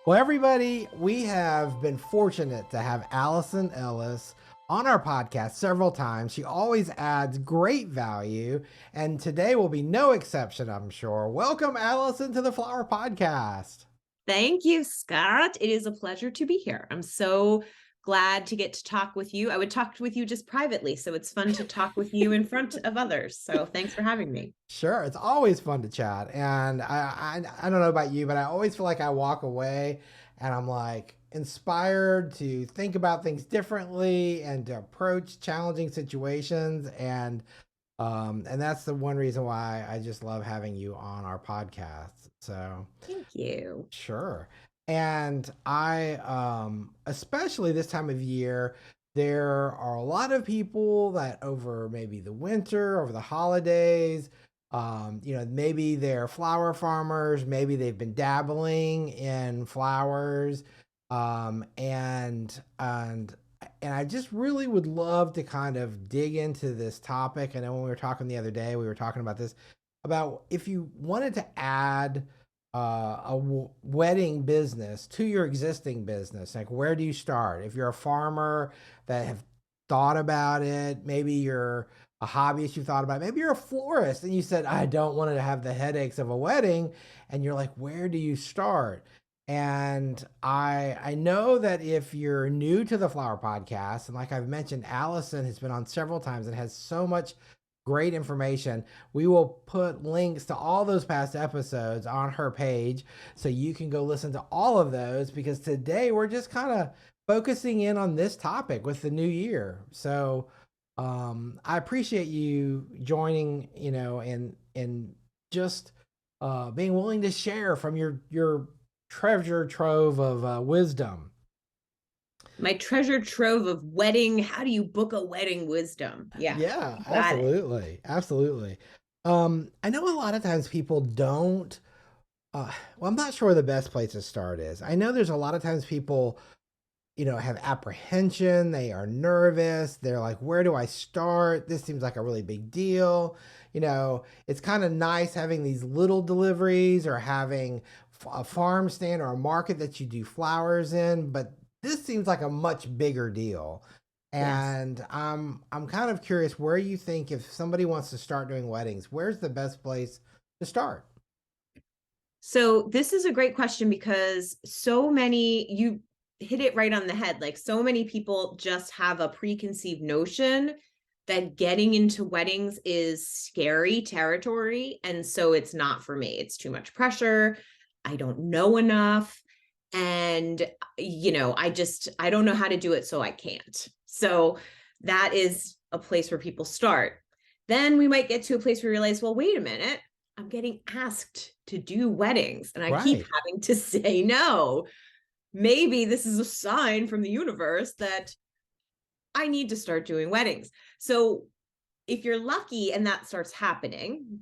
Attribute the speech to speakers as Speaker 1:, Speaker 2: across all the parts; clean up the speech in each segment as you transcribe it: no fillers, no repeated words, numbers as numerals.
Speaker 1: Well, everybody, we have been fortunate to have Alison Ellis on our podcast several times. She always adds great value, and today will be no exception, I'm sure. Welcome, Alison, to the Flower Podcast.
Speaker 2: Thank you, Scott. It is a pleasure to be here. I'm so glad to get to talk with you. I would talk with you just privately, so it's fun to talk with you in front of others. So thanks for having me.
Speaker 1: Sure, it's always fun to chat, and I don't know about you, but I always feel like I walk away and I'm like inspired to think about things differently and to approach challenging situations, and that's the one reason why I just love having you on our podcast. So
Speaker 2: Thank you.
Speaker 1: sure. And especially this time of year, there are a lot of people that over maybe the winter, over the holidays, maybe they're flower farmers, maybe they've been dabbling in flowers, and I just really would love to kind of dig into this topic. I know when we were talking the other day, we were talking about this, about if you wanted to add wedding business to your existing business, like where do you start? If you're a farmer that have thought about it, maybe you're a hobbyist, you thought about it, maybe you're a florist and you said, I don't want to have the headaches of a wedding. And you're like, where do you start? And I know that if you're new to the Flower Podcast, and like I've mentioned, Allison has been on several times and has so much great information. We will put links to all those past episodes on her page so you can go listen to all of those, because today we're just kind of focusing in on this topic with the new year. So I appreciate you joining, and just being willing to share from your treasure trove of wisdom.
Speaker 2: My treasure trove of wedding. How do you book a wedding wisdom? Yeah,
Speaker 1: Yeah,
Speaker 2: got it.
Speaker 1: absolutely. Absolutely. I know a lot of times people don't, well, I'm not sure where the best place to start is. I know there's a lot of times people, have apprehension, they are nervous, they're like, where do I start? This seems like a really big deal. It's kind of nice having these little deliveries or having a farm stand or a market that you do flowers in, but this seems like a much bigger deal.
Speaker 2: Yes.
Speaker 1: And I'm kind of curious where you think, if somebody wants to start doing weddings, where's the best place to start?
Speaker 2: So this is a great question because you hit it right on the head. Like so many people just have a preconceived notion that getting into weddings is scary territory. And so it's not for me. It's too much pressure. I don't know enough. And, I don't know how to do it, so I can't. So that is a place where people start. Then we might get to a place where we realize, well, wait a minute, I'm getting asked to do weddings and I keep
Speaker 1: Right.
Speaker 2: having to say no. Maybe this is a sign from the universe that I need to start doing weddings. So if you're lucky and that starts happening,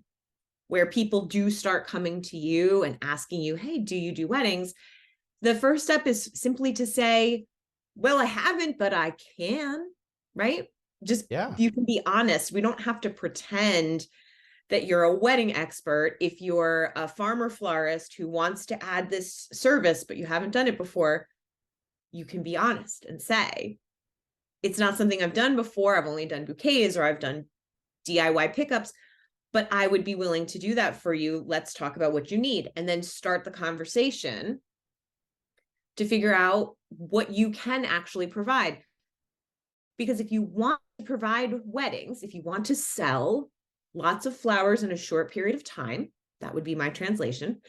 Speaker 2: where people do start coming to you and asking you, hey, do you do weddings? The first step is simply to say, well, I haven't, but I can, right? Just
Speaker 1: Yeah.
Speaker 2: you can be honest. We don't have to pretend that you're a wedding expert. If you're a farmer florist who wants to add this service, but you haven't done it before, you can be honest and say, it's not something I've done before. I've only done bouquets or I've done DIY pickups, but I would be willing to do that for you. Let's talk about what you need. And then start the conversation to figure out what you can actually provide. Because if you want to provide weddings, if you want to sell lots of flowers in a short period of time, that would be my translation.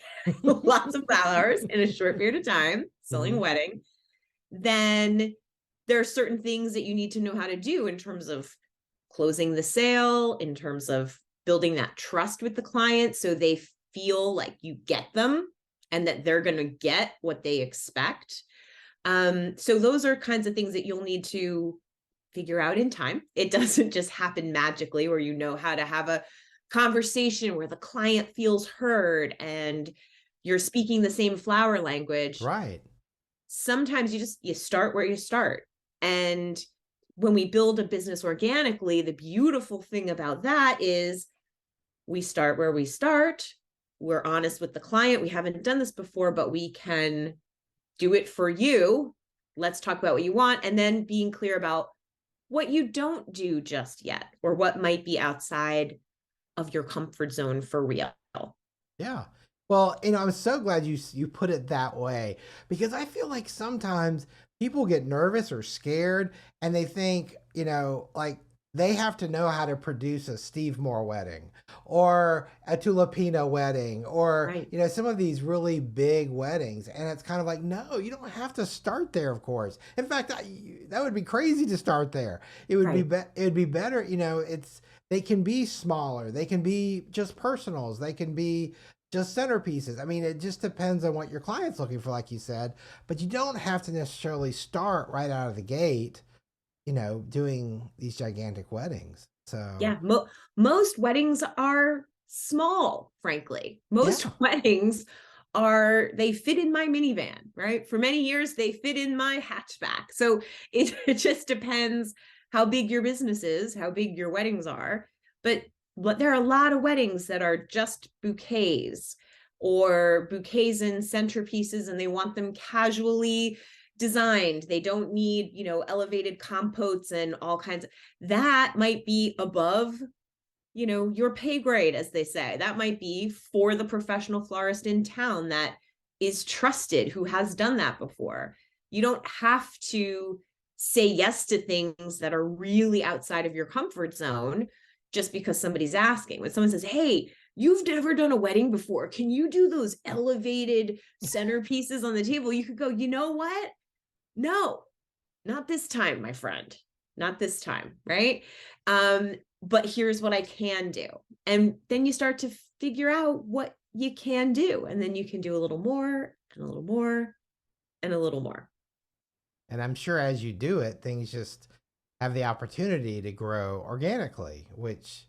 Speaker 2: Lots of flowers in a short period of time, selling a
Speaker 1: Mhm.
Speaker 2: wedding, then there are certain things that you need to know how to do in terms of closing the sale, in terms of building that trust with the client so they feel like you get them and that they're going to get what they expect. So those are kinds of things that you'll need to figure out in time. It doesn't just happen magically where you know how to have a conversation where the client feels heard and you're speaking the same flower language.
Speaker 1: Right.
Speaker 2: Sometimes you start where you start. And when we build a business organically, the beautiful thing about that is we start where we start. We're honest with the client. We haven't done this before, but we can do it for you. Let's talk about what you want. And then being clear about what you don't do just yet, or what might be outside of your comfort zone for real.
Speaker 1: Yeah. Well, I'm so glad you put it that way, because I feel like sometimes people get nervous or scared and they think, like they have to know how to produce a Steve Moore wedding or a Tulipino wedding or,
Speaker 2: Right.
Speaker 1: Some of these really big weddings. And it's kind of like, no, you don't have to start there, of course. In fact, that would be crazy to start there. It would
Speaker 2: Right.
Speaker 1: it would be better, they can be smaller. They can be just personals. They can be just centerpieces. I mean, it just depends on what your client's looking for, like you said, but you don't have to necessarily start right out of the gate, doing these gigantic weddings. So,
Speaker 2: Yeah. Most weddings are small, frankly. Most
Speaker 1: yeah,
Speaker 2: weddings they fit in my minivan, right? For many years, they fit in my hatchback. So it just depends how big your business is, how big your weddings are. But there are a lot of weddings that are just bouquets or bouquets and centerpieces, and they want them casually designed. They don't need, elevated compotes and all kinds of, that might be above, your pay grade, as they say. That might be for the professional florist in town that is trusted, who has done that before. You don't have to say yes to things that are really outside of your comfort zone just because somebody's asking. When someone says, hey, you've never done a wedding before, can you do those elevated centerpieces on the table? You could go, you know what? No, not this time, my friend. Not this time, right? But here's what I can do. And then you start to figure out what you can do. And then you can do a little more and a little more and a little more.
Speaker 1: and I'm sure as you do it, things just have the opportunity to grow organically, which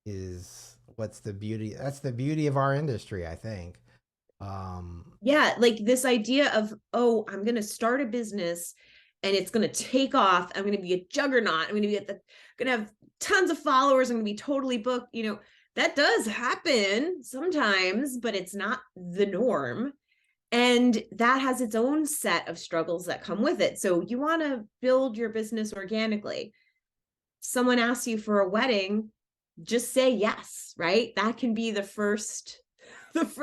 Speaker 1: is what's the beauty. That's the beauty of our industry, I think.
Speaker 2: Yeah, like this idea of, oh, I'm going to start a business and it's going to take off. I'm going to be a juggernaut. I'm going to be going to have tons of followers. I'm going to be totally booked. That does happen sometimes, but it's not the norm. And that has its own set of struggles that come with it. So you want to build your business organically. Someone asks you for a wedding, just say yes, right? That can be the first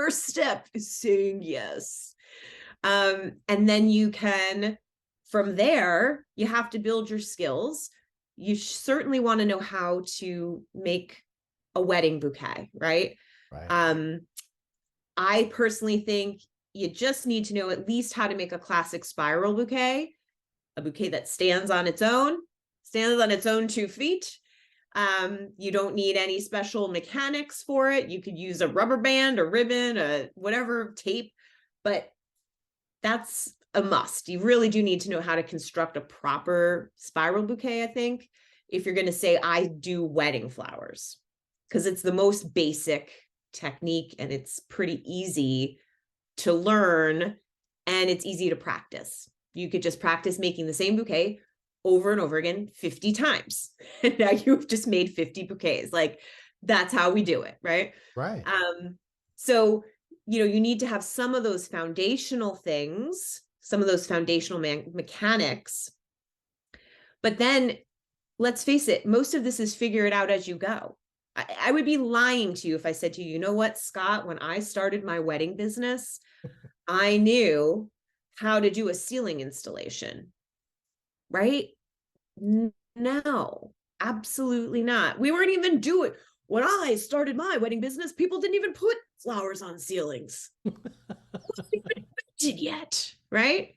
Speaker 2: step, is saying yes. And then you can, from there, you have to build your skills. You certainly want to know how to make a wedding bouquet, right?
Speaker 1: right.
Speaker 2: I personally think you just need to know at least how to make a classic spiral bouquet, a bouquet that stands on its own 2 feet. You don't need any special mechanics for it. You could use a rubber band, a ribbon, a whatever tape, but that's a must. You really do need to know how to construct a proper spiral bouquet, I think, if you're going to say, I do wedding flowers, because it's the most basic technique and it's pretty easy to learn and it's easy to practice. You could just practice making the same bouquet over and over again 50 times. And now you've just made 50 bouquets. Like, that's how we do it, right?
Speaker 1: Right.
Speaker 2: So, you need to have some of those foundational things, some of those foundational mechanics. But then let's face it, most of this is figure it out as you go. I would be lying to you if I said to you, you know what, Scott, when I started my wedding business, I knew how to do a ceiling installation, right? No, absolutely not. We weren't even doing, when I started my wedding business, people didn't even put flowers on ceilings. It wasn't even invented yet, right?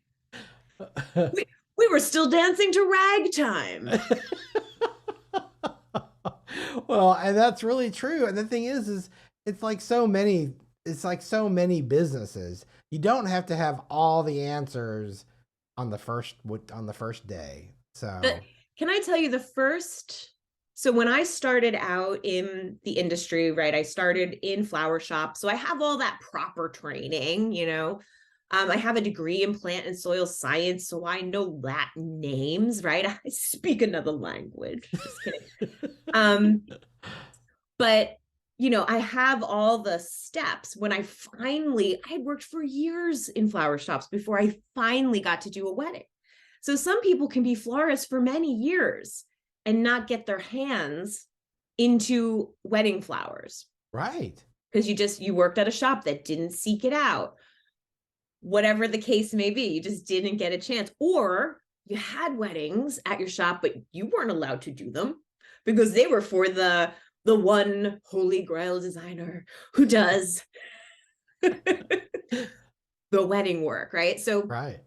Speaker 2: We were still dancing to ragtime.
Speaker 1: Well, and that's really true. And the thing is it's like so many businesses. You don't have to have all the answers on the first day.
Speaker 2: But
Speaker 1: So,
Speaker 2: can I tell you so when I started out in the industry, right, I started in flower shops. So I have all that proper training. I have a degree in plant and soil science, so I know Latin names, right? I speak another language. Just kidding. But I have all the steps. When I had worked for years in flower shops before I finally got to do a wedding. So some people can be florists for many years and not get their hands into wedding flowers
Speaker 1: Right.
Speaker 2: because you worked at a shop that didn't seek it out. Whatever the case may be, you just didn't get a chance. Or you had weddings at your shop, but you weren't allowed to do them because they were for the one holy grail designer who does the wedding work, right? So
Speaker 1: Right.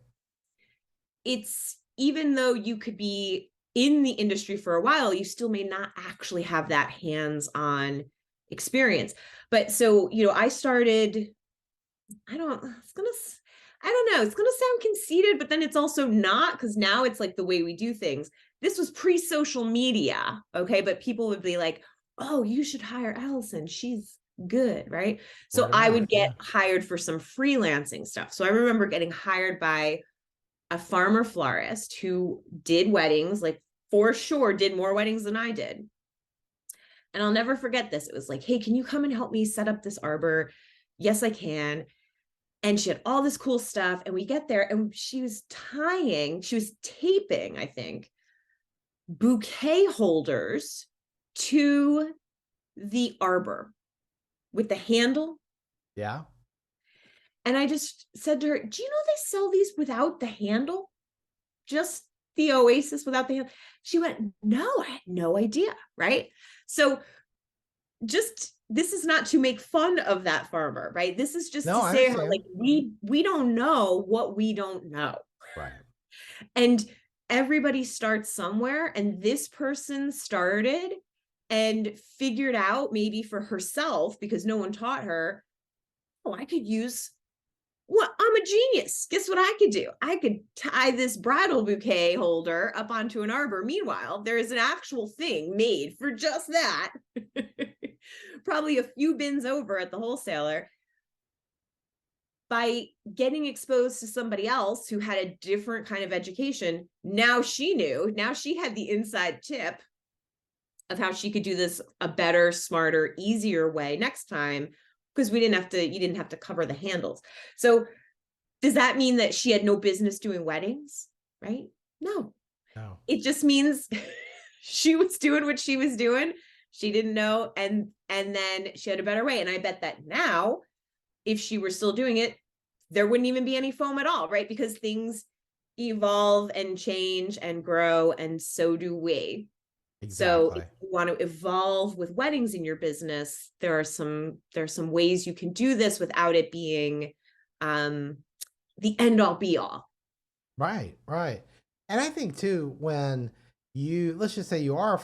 Speaker 2: it's, even though you could be in the industry for a while, you still may not actually have that hands-on experience. But so, I started, I don't, it's gonna, I don't know, it's gonna sound conceited, but then it's also not, because now it's like the way we do things. This was pre-social media, okay? But people would be like, oh, you should hire Alison. She's good, right? So
Speaker 1: Word of
Speaker 2: I
Speaker 1: mouth.
Speaker 2: would get
Speaker 1: Yeah.
Speaker 2: hired for some freelancing stuff. So I remember getting hired by a farmer florist who did weddings, like for sure did more weddings than I did. And I'll never forget this. It was like, hey, can you come and help me set up this arbor? Yes, I can. And she had all this cool stuff. And we get there and she was taping, I think, bouquet holders to the arbor with the handle.
Speaker 1: Yeah.
Speaker 2: And I just said to her, do you know they sell these without the handle? Just the Oasis without the handle? She went, no, I had no idea. Right. So just, this is not to make fun of that farmer, right? This is just
Speaker 1: No,
Speaker 2: to
Speaker 1: I
Speaker 2: say how, like,
Speaker 1: understand.
Speaker 2: we don't know what we don't know.
Speaker 1: Right.
Speaker 2: And everybody starts somewhere, and this person started and figured out, maybe for herself, because no one taught her, oh, I could use, well, I'm a genius. Guess what I could do? I could tie this bridal bouquet holder up onto an arbor. Meanwhile, there is an actual thing made for just that, probably a few bins over at the wholesaler. By getting exposed to somebody else who had a different kind of education, now she knew, now she had the inside tip of how she could do this a better, smarter, easier way next time, because you didn't have to cover the handles. So does that mean that she had no business doing weddings? Right? No.
Speaker 1: No.
Speaker 2: It just means she was doing what she was doing. She didn't know. And then she had a better way. And I bet that now, if she were still doing it, there wouldn't even be any foam at all, right? Because things evolve and change and grow, and so do we. So
Speaker 1: Exactly.
Speaker 2: if you want to evolve with weddings in your business, there are some ways you can do this without it being the end all be all.
Speaker 1: Right. Right. And I think too, when let's just say you are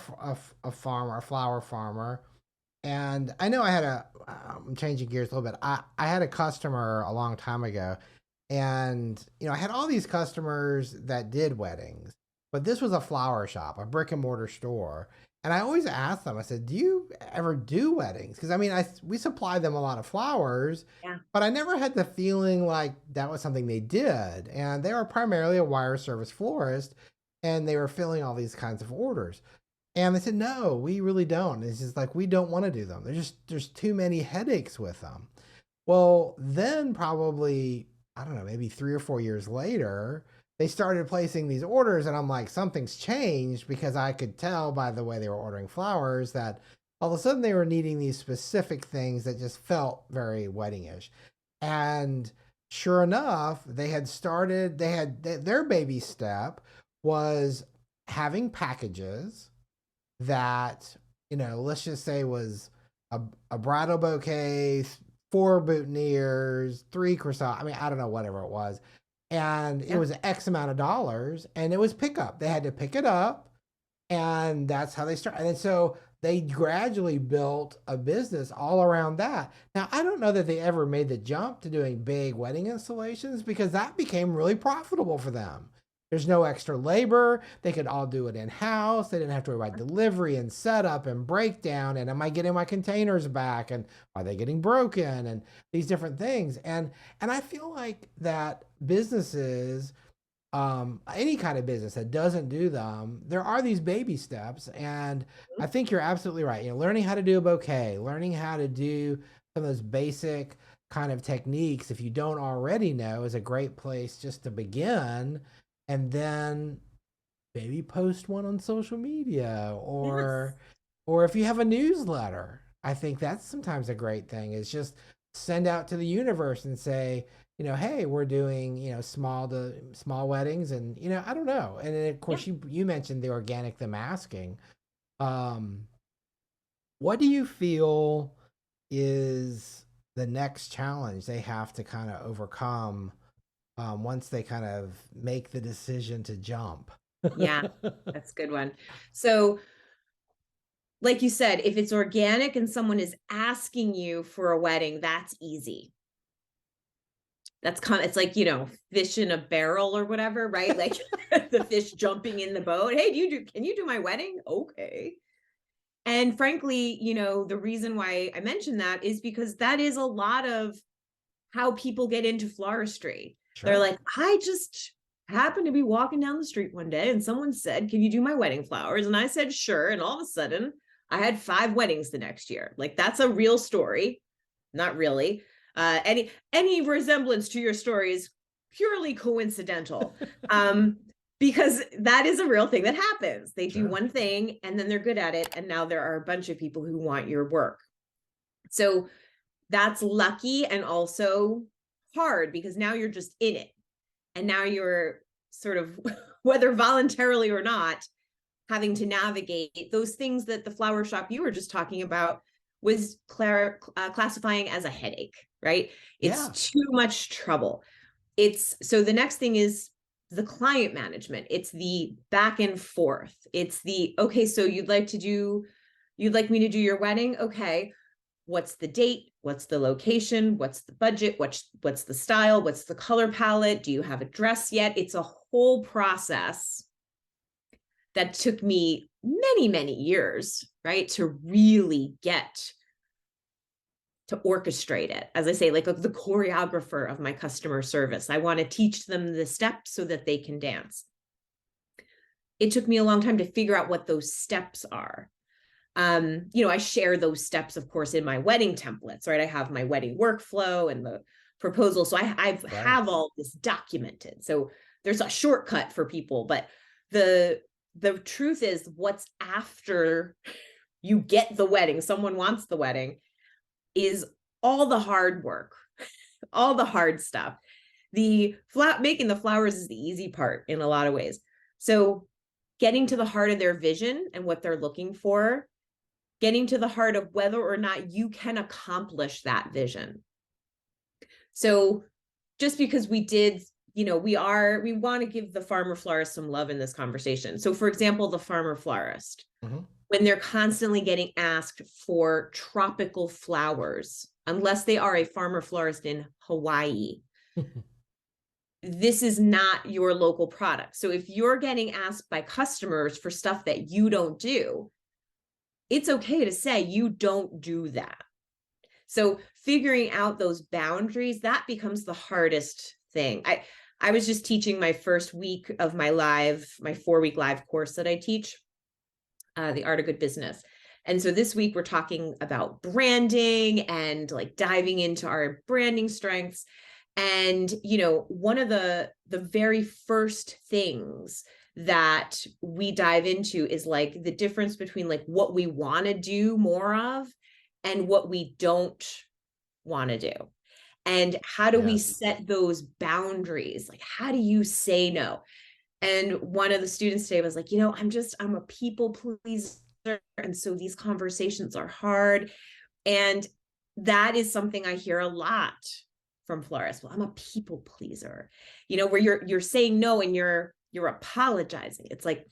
Speaker 1: a farmer, a flower farmer, and I know I'm changing gears a little bit. I had a customer a long time ago, and I had all these customers that did weddings, but this was a flower shop, a brick and mortar store. And I always asked them, I said, do you ever do weddings? Because I mean, we supply them a lot of flowers,
Speaker 2: Yeah.
Speaker 1: but I never had the feeling like that was something they did. And they were primarily a wire service florist, and they were filling all these kinds of orders. And they said, no, we really don't. It's just like, we don't want to do them. There's too many headaches with them. Well, then probably, I don't know, maybe 3 or 4 years later, they started placing these orders. And I'm like, something's changed, because I could tell by the way they were ordering flowers that all of a sudden they were needing these specific things that just felt very wedding-ish. And sure enough, their baby step was having packages that, let's just say was a bridal bouquet, 4 boutonnieres, 3 croissants. I mean, I don't know, whatever it was. And it
Speaker 2: Yeah.
Speaker 1: was X amount of dollars, and it was pickup. They had to pick it up, and that's how they started. And so they gradually built a business all around that. Now, I don't know that they ever made the jump to doing big wedding installations, because that became really profitable for them. There's no extra labor. They could all do it in house. They didn't have to worry about delivery and setup and breakdown. And am I getting my containers back? And are they getting broken? And these different things. And I feel like that businesses any kind of business that doesn't do them, there are these baby steps. And I think you're absolutely right. You know, learning how to do a bouquet, learning how to do some of those basic kind of techniques, if you don't already know, is a great place just to begin. And then maybe post one on social media,
Speaker 2: Yes.
Speaker 1: or if you have a newsletter. I think that's sometimes a great thing, is just send out to the universe and say, you know, hey, we're doing, you know, small weddings, and, you know, I don't know. And then of
Speaker 2: Yeah.
Speaker 1: course you mentioned the organic, the masking. um what do you feel is the next challenge they have to kind of overcome, once they kind of make the decision to jump?
Speaker 2: Yeah. That's a good one. So, like you said, if it's organic and someone is asking you for a wedding, that's easy. That's kind of, it's like, fish in a barrel or whatever, right? Like the fish jumping in the boat. Hey, can you do my wedding? Okay. And frankly, the reason why I mentioned that is because that is a lot of how people get into floristry. They're
Speaker 1: Sure.
Speaker 2: like, I just happened to be walking down the street one day and someone said, can you do my wedding flowers? And I said, sure. And all of a sudden, I had 5 weddings the next year. Like, that's a real story. Not really. Any resemblance to your story is purely coincidental. Because that is a real thing that happens. They do
Speaker 1: Sure.
Speaker 2: one thing and then they're good at it. And now there are a bunch of people who want your work. So that's lucky and also hard, because now you're just in it. And now you're sort of, whether voluntarily or not, having to navigate those things that the flower shop you were just talking about was classifying as a headache, right? It's
Speaker 1: Yeah.
Speaker 2: too much trouble. So the next thing is the client management. It's the back and forth. It's the, okay, so you'd like me to do your wedding? Okay. What's the date? What's the location? What's the budget? What's the style? What's the color palette? Do you have a dress yet? It's a whole process that took me many, many years, right, to really get to orchestrate it. As I say, like the choreographer of my customer service. I want to teach them the steps so that they can dance. It took me a long time to figure out what those steps are. I share those steps, of course, in my wedding templates, right? I have my wedding workflow and the proposal. So I
Speaker 1: Right.
Speaker 2: have all this documented. So there's a shortcut for people, but the truth is, what's after you get the wedding, someone wants the wedding, is all the hard work, all the hard stuff. Making the flowers is the easy part in a lot of ways. So getting to the heart of their vision and what they're looking for, getting to the heart of whether or not you can accomplish that vision. So just because we did, we want to give the farmer florist some love in this conversation. So for example, the farmer florist,
Speaker 1: Hmm.
Speaker 2: when they're constantly getting asked for tropical flowers, unless they are a farmer florist in Hawaii, this is not your local product. So if you're getting asked by customers for stuff that you don't do, it's okay to say you don't do that. So figuring out those boundaries, that becomes the hardest thing. I was just teaching my first week of my 4-week live course that I teach, The Art of Good Business. And so this week we're talking about branding and like diving into our branding strengths. And, one of the very first things that we dive into is like the difference between like what we want to do more of and what we don't want to do. And how do we
Speaker 1: Yes.
Speaker 2: set those boundaries? Like, how do you say no? And one of the students today was like, I'm a people pleaser. And so these conversations are hard. And that is something I hear a lot from florists. Well, I'm a people pleaser, where you're saying no and you're apologizing. It's like,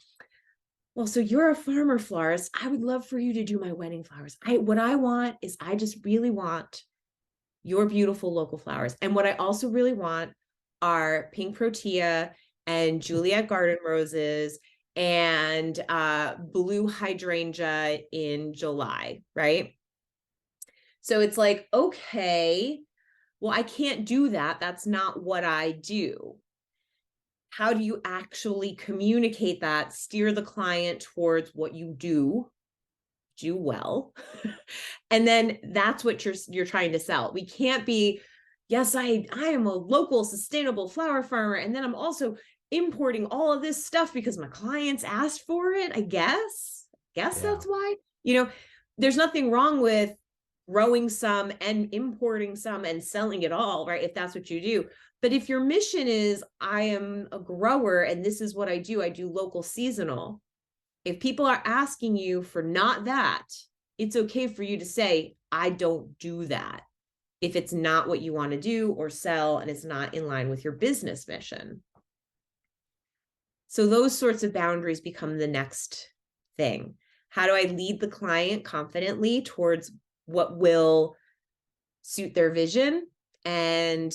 Speaker 2: well, so you're a farmer florist. I would love for you to do my wedding flowers. What I want is, I just really want your beautiful local flowers. And what I also really want are pink protea and Juliet garden roses and blue hydrangea in July, right? So it's like, okay, well, I can't do that. That's not what I do. how do you actually communicate that, steer the client towards what you do well? And then that's what you're trying to sell. We can't be, yes, I am a local sustainable flower farmer, and then I'm also importing all of this stuff because my clients asked for it. I guess
Speaker 1: Yeah.
Speaker 2: that's why. There's nothing wrong with growing some and importing some and selling it all, right? If that's what you do. But if your mission is, I am a grower and this is what I do local seasonal. If people are asking you for not that, it's okay for you to say, I don't do that, if it's not what you want to do or sell and it's not in line with your business mission. So those sorts of boundaries become the next thing. How do I lead the client confidently towards what will suit their vision and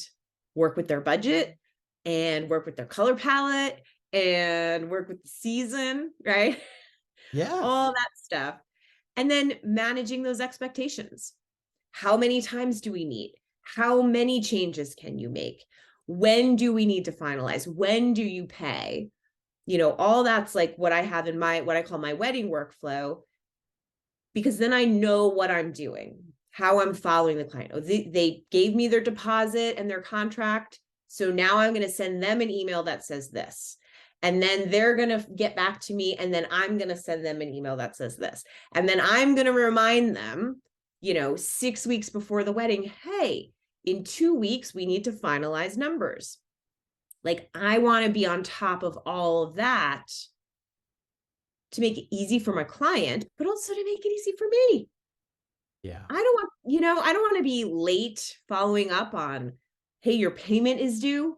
Speaker 2: work with their budget and work with their color palette and work with the season, right?
Speaker 1: Yes.
Speaker 2: All that stuff. And then managing those expectations. How many times do we meet? How many changes can you make? When do we need to finalize? When do you pay? All that's like what I have in what I call my wedding workflow, because then I know what I'm doing, how I'm following the client. Oh, they gave me their deposit and their contract. So now I'm going to send them an email that says this. And then they're going to get back to me. And then I'm going to send them an email that says this. And then I'm going to remind them, 6 weeks before the wedding, hey, in 2 weeks, we need to finalize numbers. Like, I want to be on top of all of that to make it easy for my client, but also to make it easy for me.
Speaker 1: Yeah.
Speaker 2: I don't want to be late following up on, hey, your payment is due.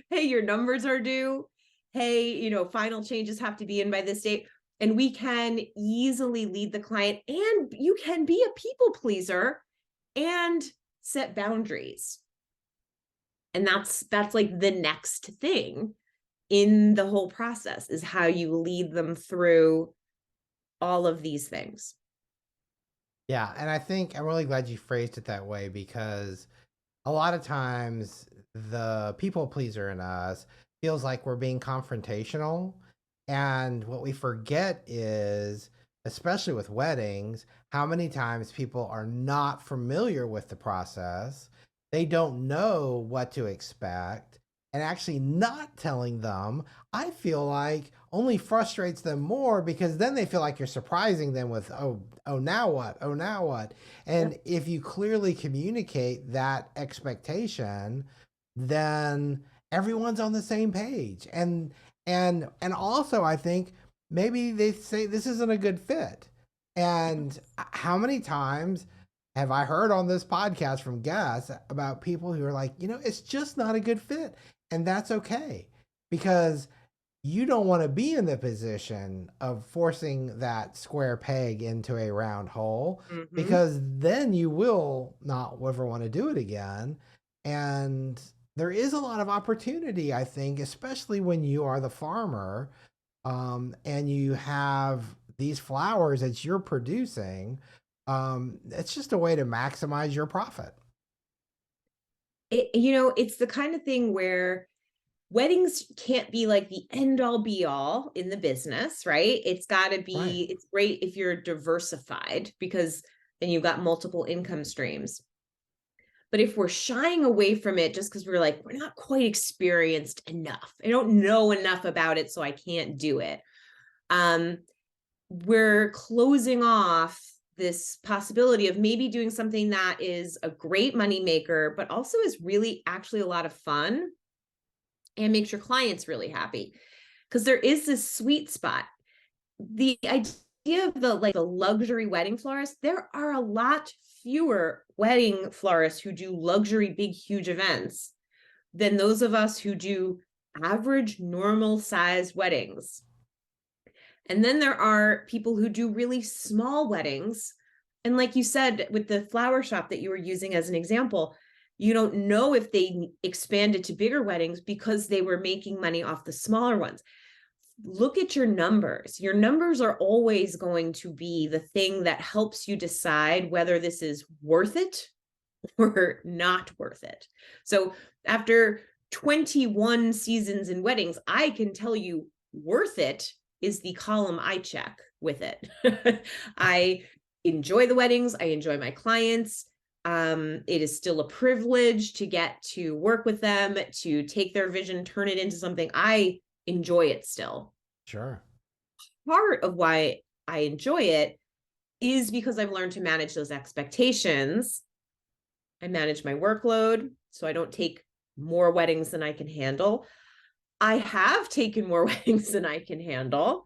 Speaker 2: Hey, your numbers are due. Hey, final changes have to be in by this date. And we can easily lead the client, and you can be a people pleaser and set boundaries. And that's like the next thing in the whole process, is how you lead them through all of these things.
Speaker 1: Yeah. And I think I'm really glad you phrased it that way, because a lot of times the people pleaser in us feels like we're being confrontational. And what we forget is, especially with weddings, how many times people are not familiar with the process. They don't know what to expect. And actually not telling them, I feel like, only frustrates them more, because then they feel like you're surprising them with, oh, now what? Oh, now what? And
Speaker 2: Yep.
Speaker 1: if you clearly communicate that expectation, then everyone's on the same page. And also, I think maybe they say this isn't a good fit. And how many times have I heard on this podcast from guests about people who are like, it's just not a good fit. And that's okay, because you don't want to be in the position of forcing that square peg into a round hole,
Speaker 2: Mm-hmm.
Speaker 1: because then you will not ever want to do it again. And there is a lot of opportunity, I think, especially when you are the farmer, and you have these flowers that you're producing. It's just a way to maximize your profit.
Speaker 2: It's the kind of thing where weddings can't be like the end all be all in the business, right? It's got to
Speaker 1: Right.
Speaker 2: be, it's great if you're diversified, because then you've got multiple income streams. But if we're shying away from it just because we're like, we're not quite experienced enough, I don't know enough about it, so I can't do it. We're closing off this possibility of maybe doing something that is a great money maker, but also is really actually a lot of fun and makes your clients really happy. Because there is this sweet spot. The idea of the luxury wedding florist, there are a lot fewer wedding florists who do luxury, big, huge events than those of us who do average, normal sized weddings. And then there are people who do really small weddings. And like you said, with the flower shop that you were using as an example, you don't know if they expanded to bigger weddings because they were making money off the smaller ones. Look at your numbers. Your numbers are always going to be the thing that helps you decide whether this is worth it or not worth it. So after 21 seasons in weddings, I can tell you worth it is the column I check with it. I enjoy the weddings. I enjoy my clients. It is still a privilege to get to work with them, to take their vision, turn it into something. I enjoy it still.
Speaker 1: Sure.
Speaker 2: Part of why I enjoy it is because I've learned to manage those expectations. I manage my workload, so I don't take more weddings than I can handle. I have taken more weddings than I can handle.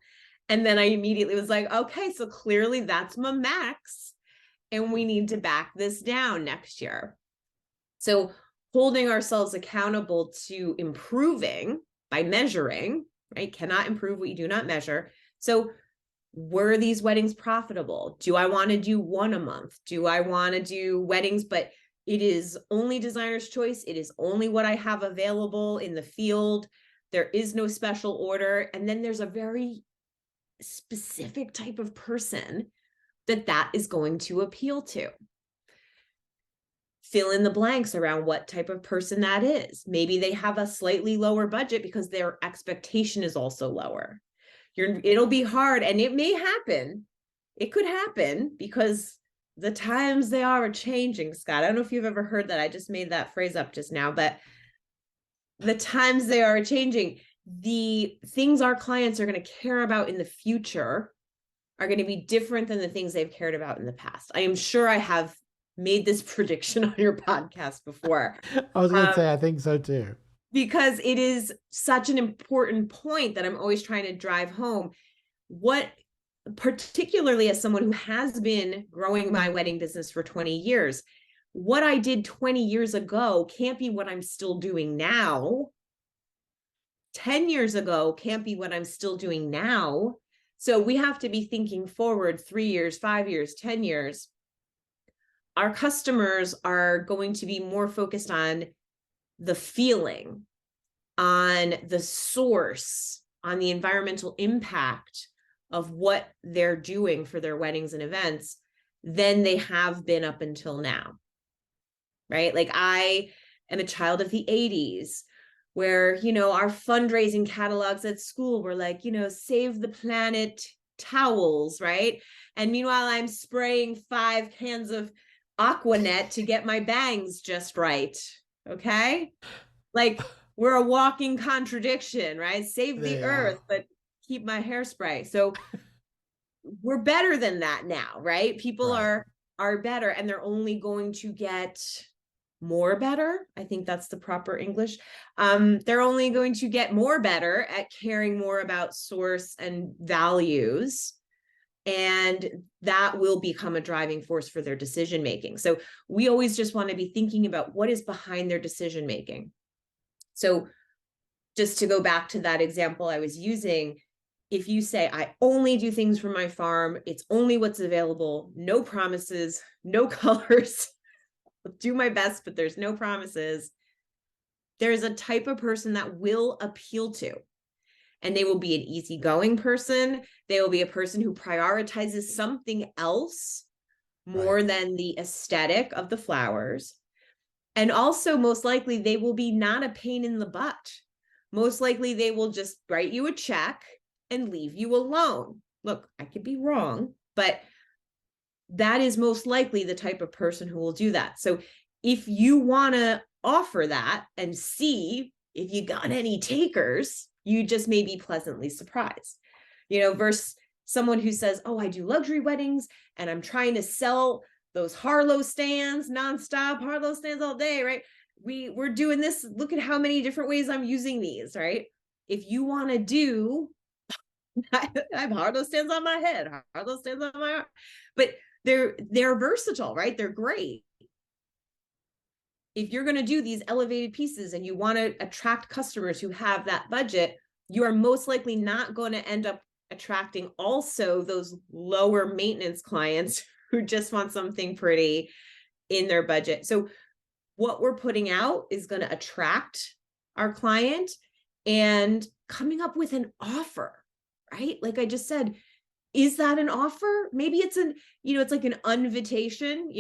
Speaker 2: And then I immediately was like, okay, so clearly that's my max. And we need to back this down next year. So holding ourselves accountable to improving by measuring, right? Cannot improve what you do not measure. So were these weddings profitable? Do I want to do one a month? Do I want to do weddings, but it is only designer's choice? It is only what I have available in the field. There is no special order. And then there's a very specific type of person that is going to appeal to. Fill in the blanks around what type of person that is. Maybe they have a slightly lower budget because their expectation is also lower. It'll be hard, and it may happen. It could happen because the times they are changing, Scott. I don't know if you've ever heard that. I just made that phrase up just now, but the times they are changing, the things our clients are going to care about in the future are going to be different than the things they've cared about in the past. I am sure I have made this prediction on your podcast before.
Speaker 1: I was going to say, I think so too.
Speaker 2: Because it is such an important point that I'm always trying to drive home. What, particularly as someone who has been growing my wedding business for 20 years, what I did 20 years ago can't be what I'm still doing now. 10 years ago can't be what I'm still doing now. So we have to be thinking forward 3 years, 5 years, 10 years. Our customers are going to be more focused on the feeling, on the source, on the environmental impact of what they're doing for their weddings and events than they have been up until now, right? Like I am a child of the 80s where, our fundraising catalogs at school were like, save the planet towels, right? And meanwhile, I'm spraying 5 cans of Aquanet to get my bangs just right. Okay. Like we're a walking contradiction, right? Save the earth, but keep my hairspray. So we're better than that now, right? People are better, and they're only going to get more better. I think that's the proper English. They're only going to get more better at caring more about source and values. And that will become a driving force for their decision making. So we always just want to be thinking about what is behind their decision making. So just to go back to that example I was using, if you say, I only do things for my farm, it's only what's available, no promises, no colors, I'll do my best, but there's no promises. There's a type of person that will appeal to. And they will be an easygoing person. They will be a person who prioritizes something else more than the aesthetic of the flowers. And also, most likely, they will be not a pain in the butt. Most likely, they will just write you a check and leave you alone. Look, I could be wrong, but that is most likely the type of person who will do that. So if you want to offer that and see if you got any takers, you just may be pleasantly surprised, versus someone who says, oh, I do luxury weddings and I'm trying to sell those Harlow stands nonstop, Harlow stands all day, right? We're doing this. Look at how many different ways I'm using these, right? If you want to do, I have Harlow stands on my head, Harlow stands on my arm, but they're versatile, right? They're great. If you're going to do these elevated pieces and you want to attract customers who have that budget, you are most likely not going to end up attracting also those lower maintenance clients who just want something pretty in their budget. So what we're putting out is going to attract our client, and coming up with an offer, right? Like I just said, is that an offer? Maybe it's it's like an invitation,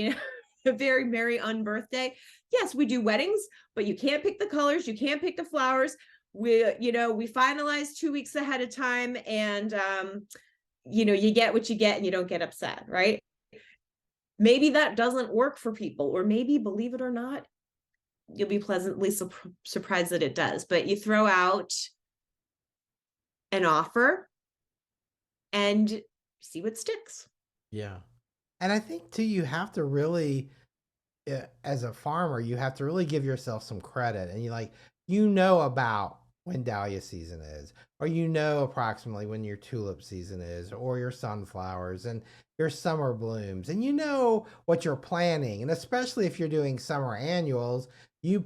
Speaker 2: a very merry unbirthday. Yes, we do weddings, but you can't pick the colors, you can't pick the flowers. We finalize 2 weeks ahead of time, and you get what you get and you don't get upset, right? Maybe that doesn't work for people, or maybe, believe it or not, you'll be pleasantly surprised that it does. But you throw out an offer and see what sticks.
Speaker 1: Yeah. And I think too, you have to really, as a farmer, you have to really give yourself some credit. And you know about when dahlia season is, or you know approximately when your tulip season is, or your sunflowers and your summer blooms, and you know what you're planning. And especially if you're doing summer annuals, you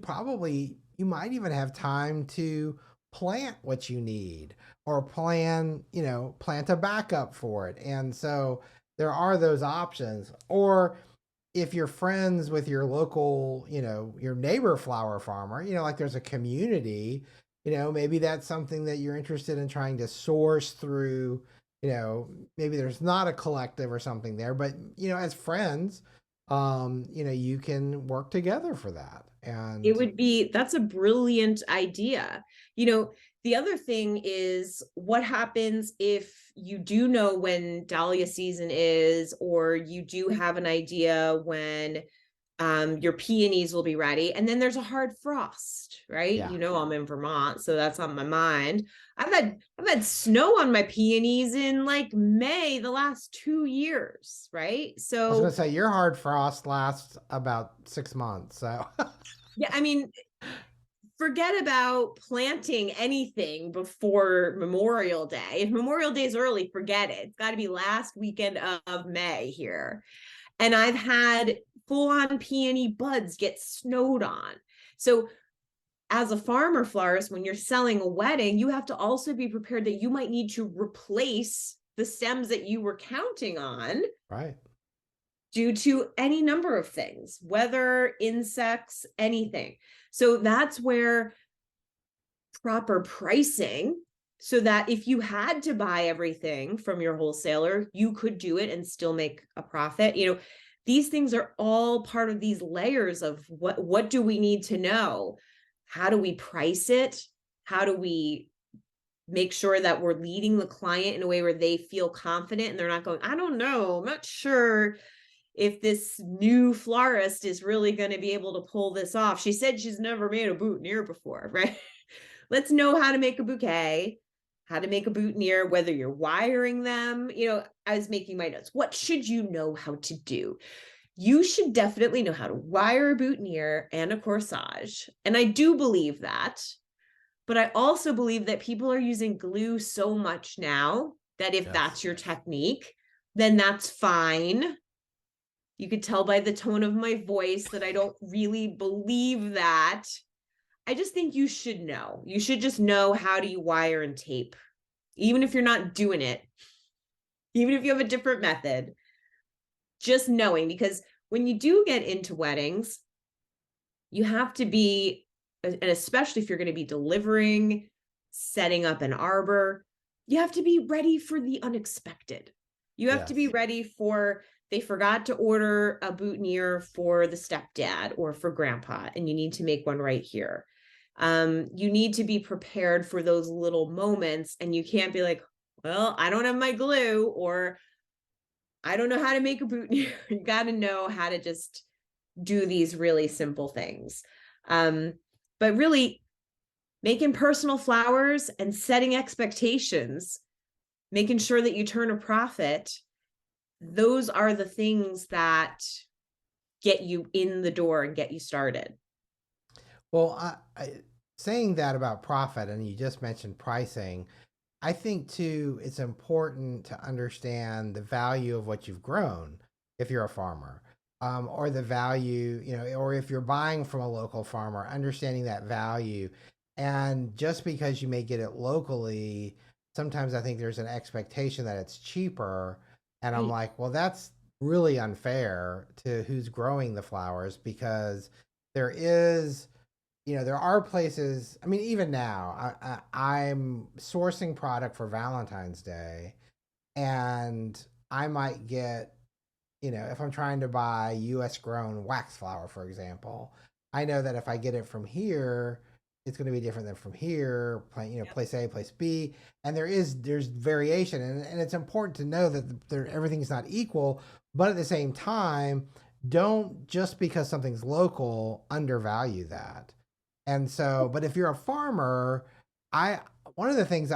Speaker 1: might even have time to plant what you need, or plant a backup for it. And so there are those options. Or if you're friends with your local, your neighbor flower farmer, like there's a community, maybe that's something that you're interested in trying to source through, maybe there's not a collective or something there, but, as friends, you can work together for that. And
Speaker 2: That's a brilliant idea. The other thing is, what happens if you do know when dahlia season is, or you do have an idea when your peonies will be ready, and then there's a hard frost, right?
Speaker 1: yeah,
Speaker 2: I'm in Vermont, so that's on my mind. I've had snow on my peonies in like May the last 2 years, right?
Speaker 1: I was going
Speaker 2: So
Speaker 1: to say your hard frost lasts about 6 months. So
Speaker 2: yeah, I mean, forget about planting anything before Memorial Day. If Memorial Day is early, forget it. It's got to be last weekend of May here. And I've had full on peony buds get snowed on. So, as a farmer florist, when you're selling a wedding, you have to also be prepared that you might need to replace the stems that you were counting on
Speaker 1: right.
Speaker 2: due to any number of things, weather, insects, anything. So that's where proper pricing, so that if you had to buy everything from your wholesaler, you could do it and still make a profit. These things are all part of these layers of what do we need to know? How do we price it? How do we make sure that we're leading the client in a way where they feel confident and they're not going, I don't know, I'm not sure if this new florist is really going to be able to pull this off. She said she's never made a boutonniere before, right? Let's know how to make a bouquet, how to make a boutonniere, whether you're wiring them. I was making my notes. What should you know how to do? You should definitely know how to wire a boutonniere and a corsage. And I do believe that. But I also believe that people are using glue so much now that if
Speaker 1: Yes.
Speaker 2: that's your technique, then that's fine. You could tell by the tone of my voice that I don't really believe that. I just think you should know. You should just know, how do you wire and tape, even if you're not doing it, even if you have a different method, just knowing. Because when you do get into weddings, you have to be, and especially if you're going to be delivering, setting up an arbor, you have to be ready for the unexpected. You have to be
Speaker 1: Yes.
Speaker 2: ready for, they forgot to order a boutonniere for the stepdad or for grandpa, and you need to make one right here. You need to be prepared for those little moments, and you can't be like, well, I don't have my glue, or I don't know how to make a boutonniere. You got to know how to just do these really simple things. But really, making personal flowers and setting expectations, making sure that you turn a profit, those are the things that get you in the door and get you started.
Speaker 1: Well, saying that about profit, and you just mentioned pricing, I think too, it's important to understand the value of what you've grown if you're a farmer, or the value, or if you're buying from a local farmer, understanding that value. And just because you may get it locally, sometimes I think there's an expectation that it's cheaper. And I'm
Speaker 2: Right.
Speaker 1: like, well, that's really unfair to who's growing the flowers, because there is, there are places. I mean, even now, I'm sourcing product for Valentine's Day, and I might get, if I'm trying to buy US grown wax flower, for example, I know that if I get it from here, it's going to be different than from here,
Speaker 2: Yep.
Speaker 1: place A, place B. And there's variation. And it's important to know that everything is not equal, but at the same time, don't just because something's local undervalue that. And so, but if you're a farmer, I, one of the things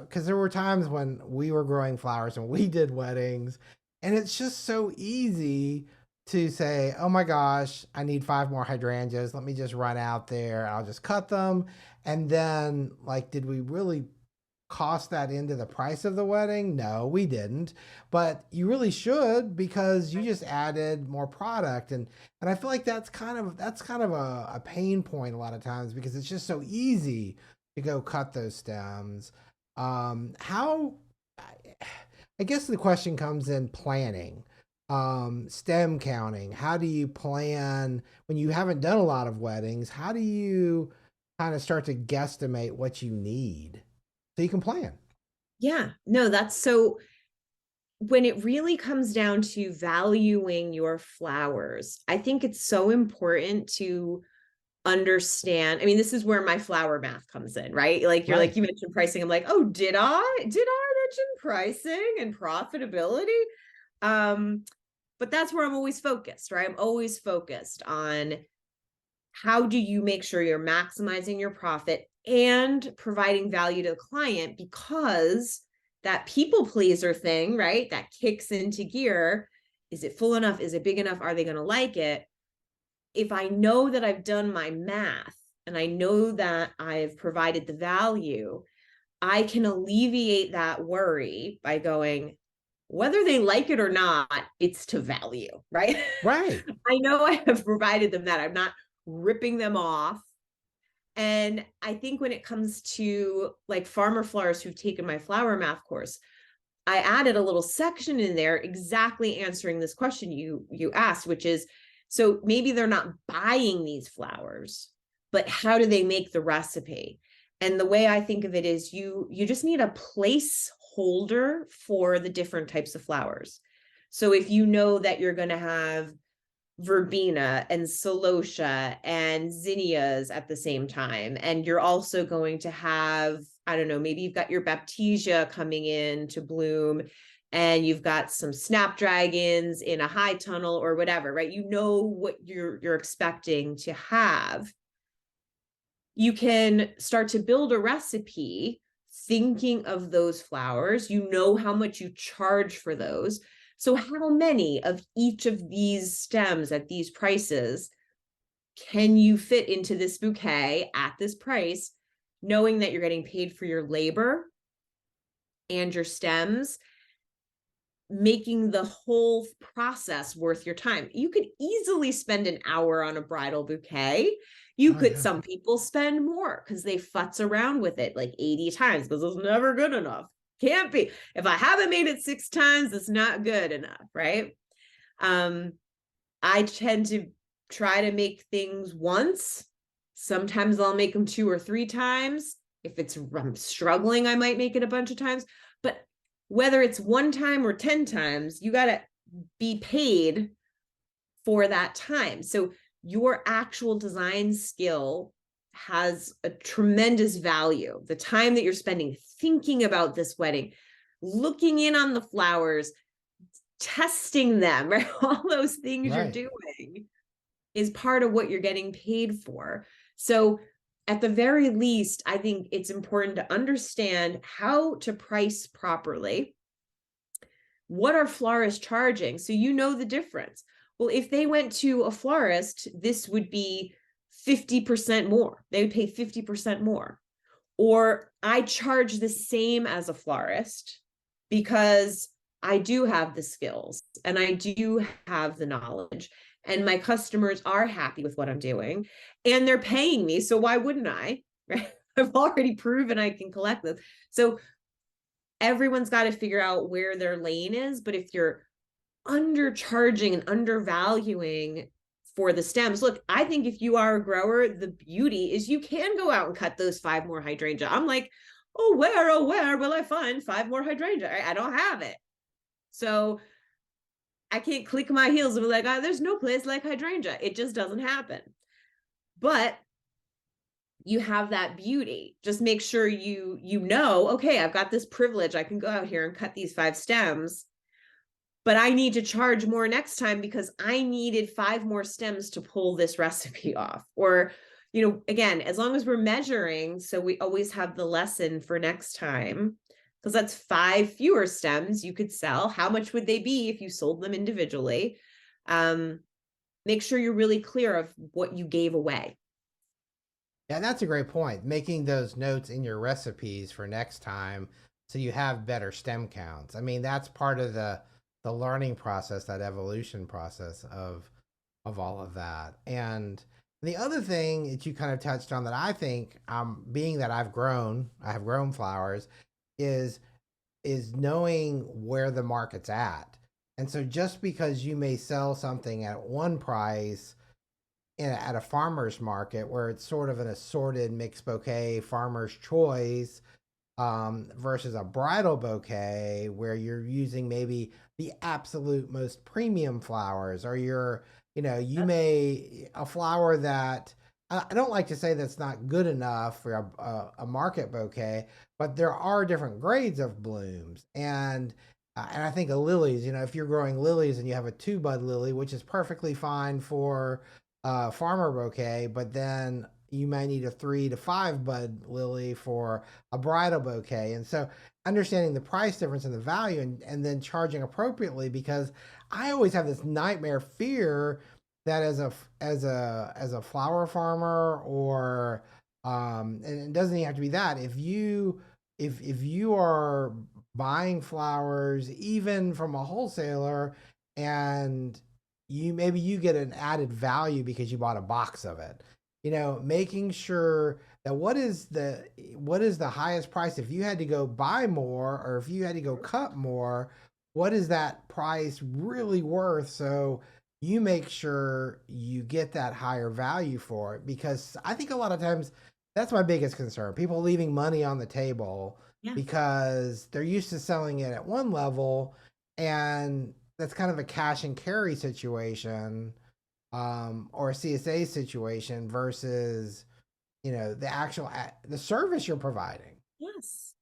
Speaker 1: because there were times when we were growing flowers and we did weddings, and it's just so easy to say, oh my gosh, I need 5 more hydrangeas. Let me just run out there. I'll just cut them. And then, like, did we really cost that into the price of the wedding? No, we didn't. But you really should because you just added more product. And I feel like that's kind of a pain point a lot of times because it's just so easy to go cut those stems. How I guess the question comes in planning, stem counting. How do you plan when you haven't done a lot of weddings? How do you kind of start to guesstimate what you need so you can plan?
Speaker 2: Yeah, no, that's so when it really comes down to valuing your flowers, I think it's so important to understand. I mean, this is where my flower math comes in, right? Like you're
Speaker 1: Right.
Speaker 2: like, you mentioned pricing. I'm like, oh, did I mention pricing and profitability? Um, but that's where I'm always focused, right? I'm always focused on how do you make sure you're maximizing your profit and providing value to the client, because that people pleaser thing, right? That kicks into gear. Is it full enough? Is it big enough? Are they going to like it? If I know that I've done my math and I know that I've provided the value, I can alleviate that worry by going, whether they like it or not, it's to value, right?
Speaker 1: Right.
Speaker 2: I know I have provided them that. I'm not ripping them off. And I think when it comes to like farmer florists who've taken my flower math course, I added a little section in there exactly answering this question you asked, which is, so maybe they're not buying these flowers, but how do they make the recipe? And the way I think of it is you just need a placeholder for the different types of flowers. So if you know that you're going to have verbena and celosia and zinnias at the same time, and you're also going to have, I don't know, maybe you've got your baptisia coming in to bloom, and you've got some snapdragons in a high tunnel or whatever, right? You know what you're expecting to have. You can start to build a recipe thinking of those flowers. You know how much you charge for those. So how many of each of these stems at these prices can you fit into this bouquet at this price, knowing that you're getting paid for your labor and your stems, making the whole process worth your time? You could easily spend an hour on a bridal bouquet. You
Speaker 1: Oh
Speaker 2: could,
Speaker 1: yeah.
Speaker 2: some people spend more because they futz around with it like 80 times because it's never good enough. Can't be. If I haven't made it 6 times, it's not good enough, right? Um, I tend to try to make things once. Sometimes I'll make them 2 or 3 times. If I'm struggling, I might make it a bunch of times. But whether it's 1 time or 10 times, you got to be paid for that time. So your actual design skill has a tremendous value. The time that you're spending thinking about this wedding, looking in on the flowers, testing them, right? All those things you're
Speaker 1: Right.
Speaker 2: doing is part of what you're getting paid for. So at the very least, I think it's important to understand how to price properly. What are florists charging? So you know the difference. Well, if they went to a florist, this would be 50% more. They would pay 50% more. Or I charge the same as a florist because I do have the skills and I do have the knowledge, and my customers are happy with what I'm doing and they're paying me. So why wouldn't I? Right? I've already proven I can collect this. So everyone's got to figure out where their lane is. But if you're undercharging and undervaluing for the stems, look, I think if you are a grower, the beauty is you can go out and cut those 5 more hydrangea. I'm like, oh, where will I find 5 more hydrangea? I don't have it. So I can't click my heels and be like, oh, there's no place like hydrangea. It just doesn't happen. But you have that beauty. Just make sure you know, okay, I've got this privilege. I can go out here and cut these 5 stems, but I need to charge more next time because I needed 5 more stems to pull this recipe off. Or, again, as long as we're measuring, so we always have the lesson for next time, because that's 5 fewer stems you could sell. How much would they be if you sold them individually? Make sure you're really clear of what you gave away.
Speaker 1: Yeah, that's a great point. Making those notes in your recipes for next time so you have better stem counts. I mean, that's part of the learning process, that evolution process of all of that. And the other thing that you kind of touched on that I think, being that I have grown flowers, is knowing where the market's at. And so just because you may sell something at one price at a farmer's market where it's sort of an assorted mixed bouquet farmer's choice, versus a bridal bouquet where you're using maybe the absolute most premium flowers, or you may, a flower that, I don't like to say that's not good enough for a market bouquet, but there are different grades of blooms. And I think of lilies, if you're growing lilies and you have a 2 bud lily, which is perfectly fine for farmer bouquet, but then you might need a 3 to 5 bud lily for a bridal bouquet. And so understanding the price difference and the value, and then charging appropriately, because I always have this nightmare fear that as a flower farmer, or and it doesn't even have to be that, if you are buying flowers even from a wholesaler, and you get an added value because you bought a box of it, making sure that what is the highest price, if you had to go buy more or if you had to go cut more, what is that price really worth, so you make sure you get that higher value for it. Because I think a lot of times that's my biggest concern, people leaving money on the table,
Speaker 2: Yeah.
Speaker 1: because they're used to selling it at one level, and that's kind of a cash and carry situation, or a CSA situation, versus the service you're providing.
Speaker 2: Yes.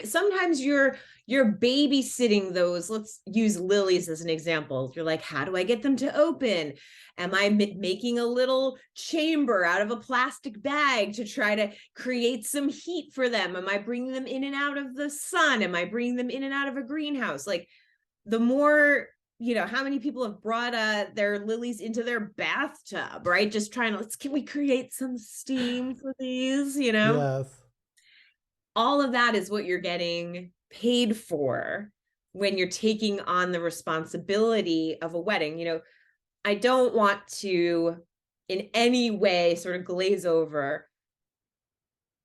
Speaker 2: Sometimes you're babysitting those. Let's use lilies as an example. You're like, how do I get them to open? Am I making a little chamber out of a plastic bag to try to create some heat for them? Am I bringing them in and out of the sun? Am I bringing them in and out of a greenhouse? Like, the more, how many people have brought their lilies into their bathtub, right? Just trying to, can we create some steam for these,
Speaker 1: Yes.
Speaker 2: all of that is what you're getting paid for when you're taking on the responsibility of a wedding. I don't want to in any way sort of glaze over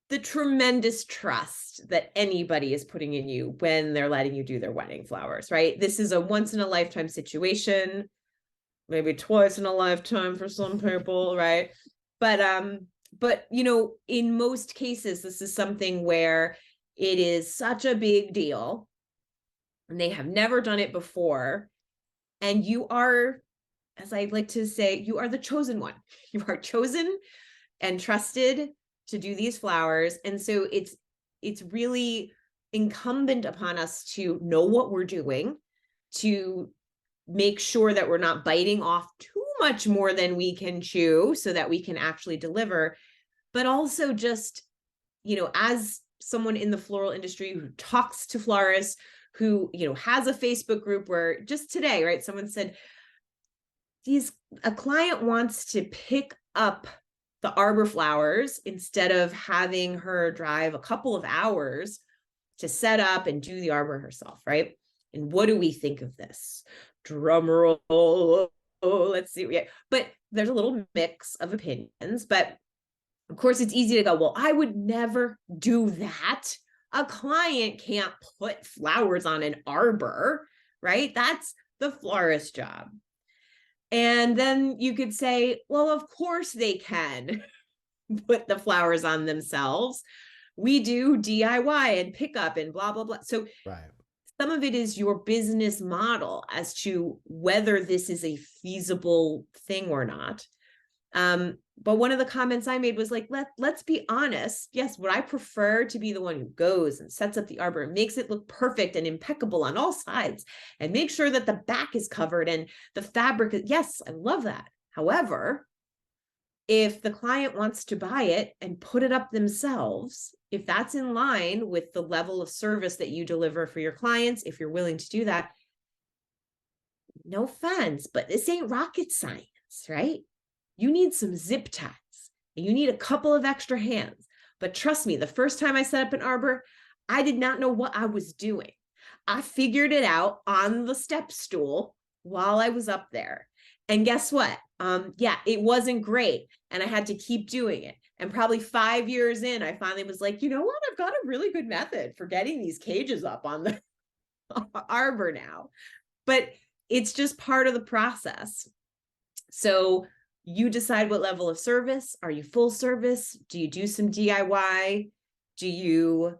Speaker 2: the tremendous trust that anybody is putting in you when they're letting you do their wedding flowers, right? This is a once in a lifetime situation, maybe twice in a lifetime for some people, right? But in most cases, this is something where it is such a big deal and they have never done it before. And you are, as I like to say, you are the chosen one. You are chosen and trusted to do these flowers. And so it's really incumbent upon us to know what we're doing, to make sure that we're not biting off too much more than we can chew so that we can actually deliver. But also just, as someone in the floral industry who talks to florists, who, has a Facebook group where just today, right, someone said, a client wants to pick up the arbor flowers instead of having her drive a couple of hours to set up and do the arbor herself, right? And what do we think of this? Drum roll. Oh, let's see. Yeah. But there's a little mix of opinions. But of course, it's easy to go, well, I would never do that. A client can't put flowers on an arbor, right? That's the florist's job. And then you could say, well, of course they can put the flowers on themselves. We do DIY and pick up and blah, blah, blah. So
Speaker 1: Right.
Speaker 2: some of it is your business model as to whether this is a feasible thing or not. But one of the comments I made was like, let's be honest. Yes, would I prefer to be the one who goes and sets up the arbor and makes it look perfect and impeccable on all sides and make sure that the back is covered and the fabric, yes, I love that. However, if the client wants to buy it and put it up themselves, if that's in line with the level of service that you deliver for your clients, if you're willing to do that, no offense, but this ain't rocket science, right? You need some zip ties and you need a couple of extra hands. But trust me, the first time I set up an arbor, I did not know what I was doing. I figured it out on the step stool while I was up there. And guess what? Yeah, it wasn't great. And I had to keep doing it. And probably 5 years in, I finally was like, you know what? I've got a really good method for getting these cages up on the arbor now. But it's just part of the process. So you decide what level of service. Are you full service? Do you do some DIY? Do you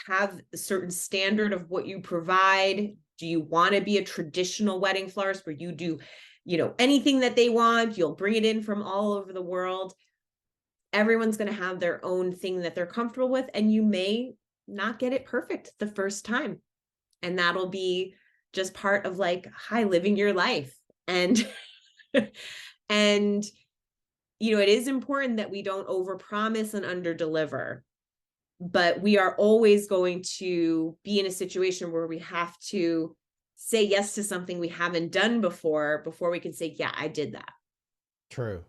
Speaker 2: have a certain standard of what you provide? Do you want to be a traditional wedding florist where you do, anything that they want? You'll bring it in from all over the world. Everyone's going to have their own thing that they're comfortable with, and you may not get it perfect the first time. And that'll be just part of living your life. And and it is important that we don't overpromise and underdeliver, but we are always going to be in a situation where we have to say yes to something we haven't done before we can say, yeah, I did that.
Speaker 1: True.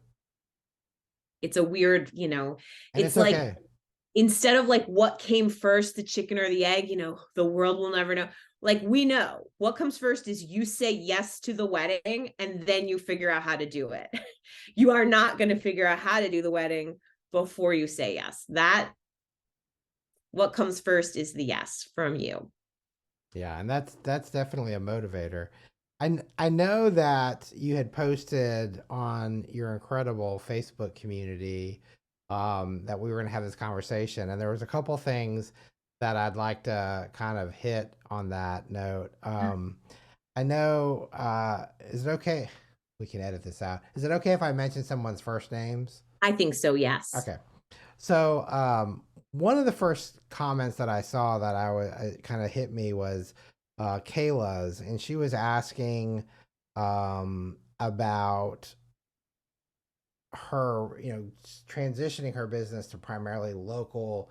Speaker 2: It's a weird,
Speaker 1: And
Speaker 2: it's
Speaker 1: like, okay.
Speaker 2: Instead of what came first, the chicken or the egg, the world will never know. We know what comes first is you say yes to the wedding and then you figure out how to do it. You are not going to figure out how to do the wedding before you say yes. What comes first is the yes from you.
Speaker 1: Yeah, and that's definitely a motivator. I know that you had posted on your incredible Facebook community that we were going to have this conversation, and there was a couple things that I'd like to kind of hit on that note. I know, is it okay? We can edit this out. Is it okay if I mention someone's first names?
Speaker 2: I think so, yes.
Speaker 1: Okay. So one of the first comments that I saw that I kind of hit me was Kayla's, and she was asking about her, transitioning her business to primarily local,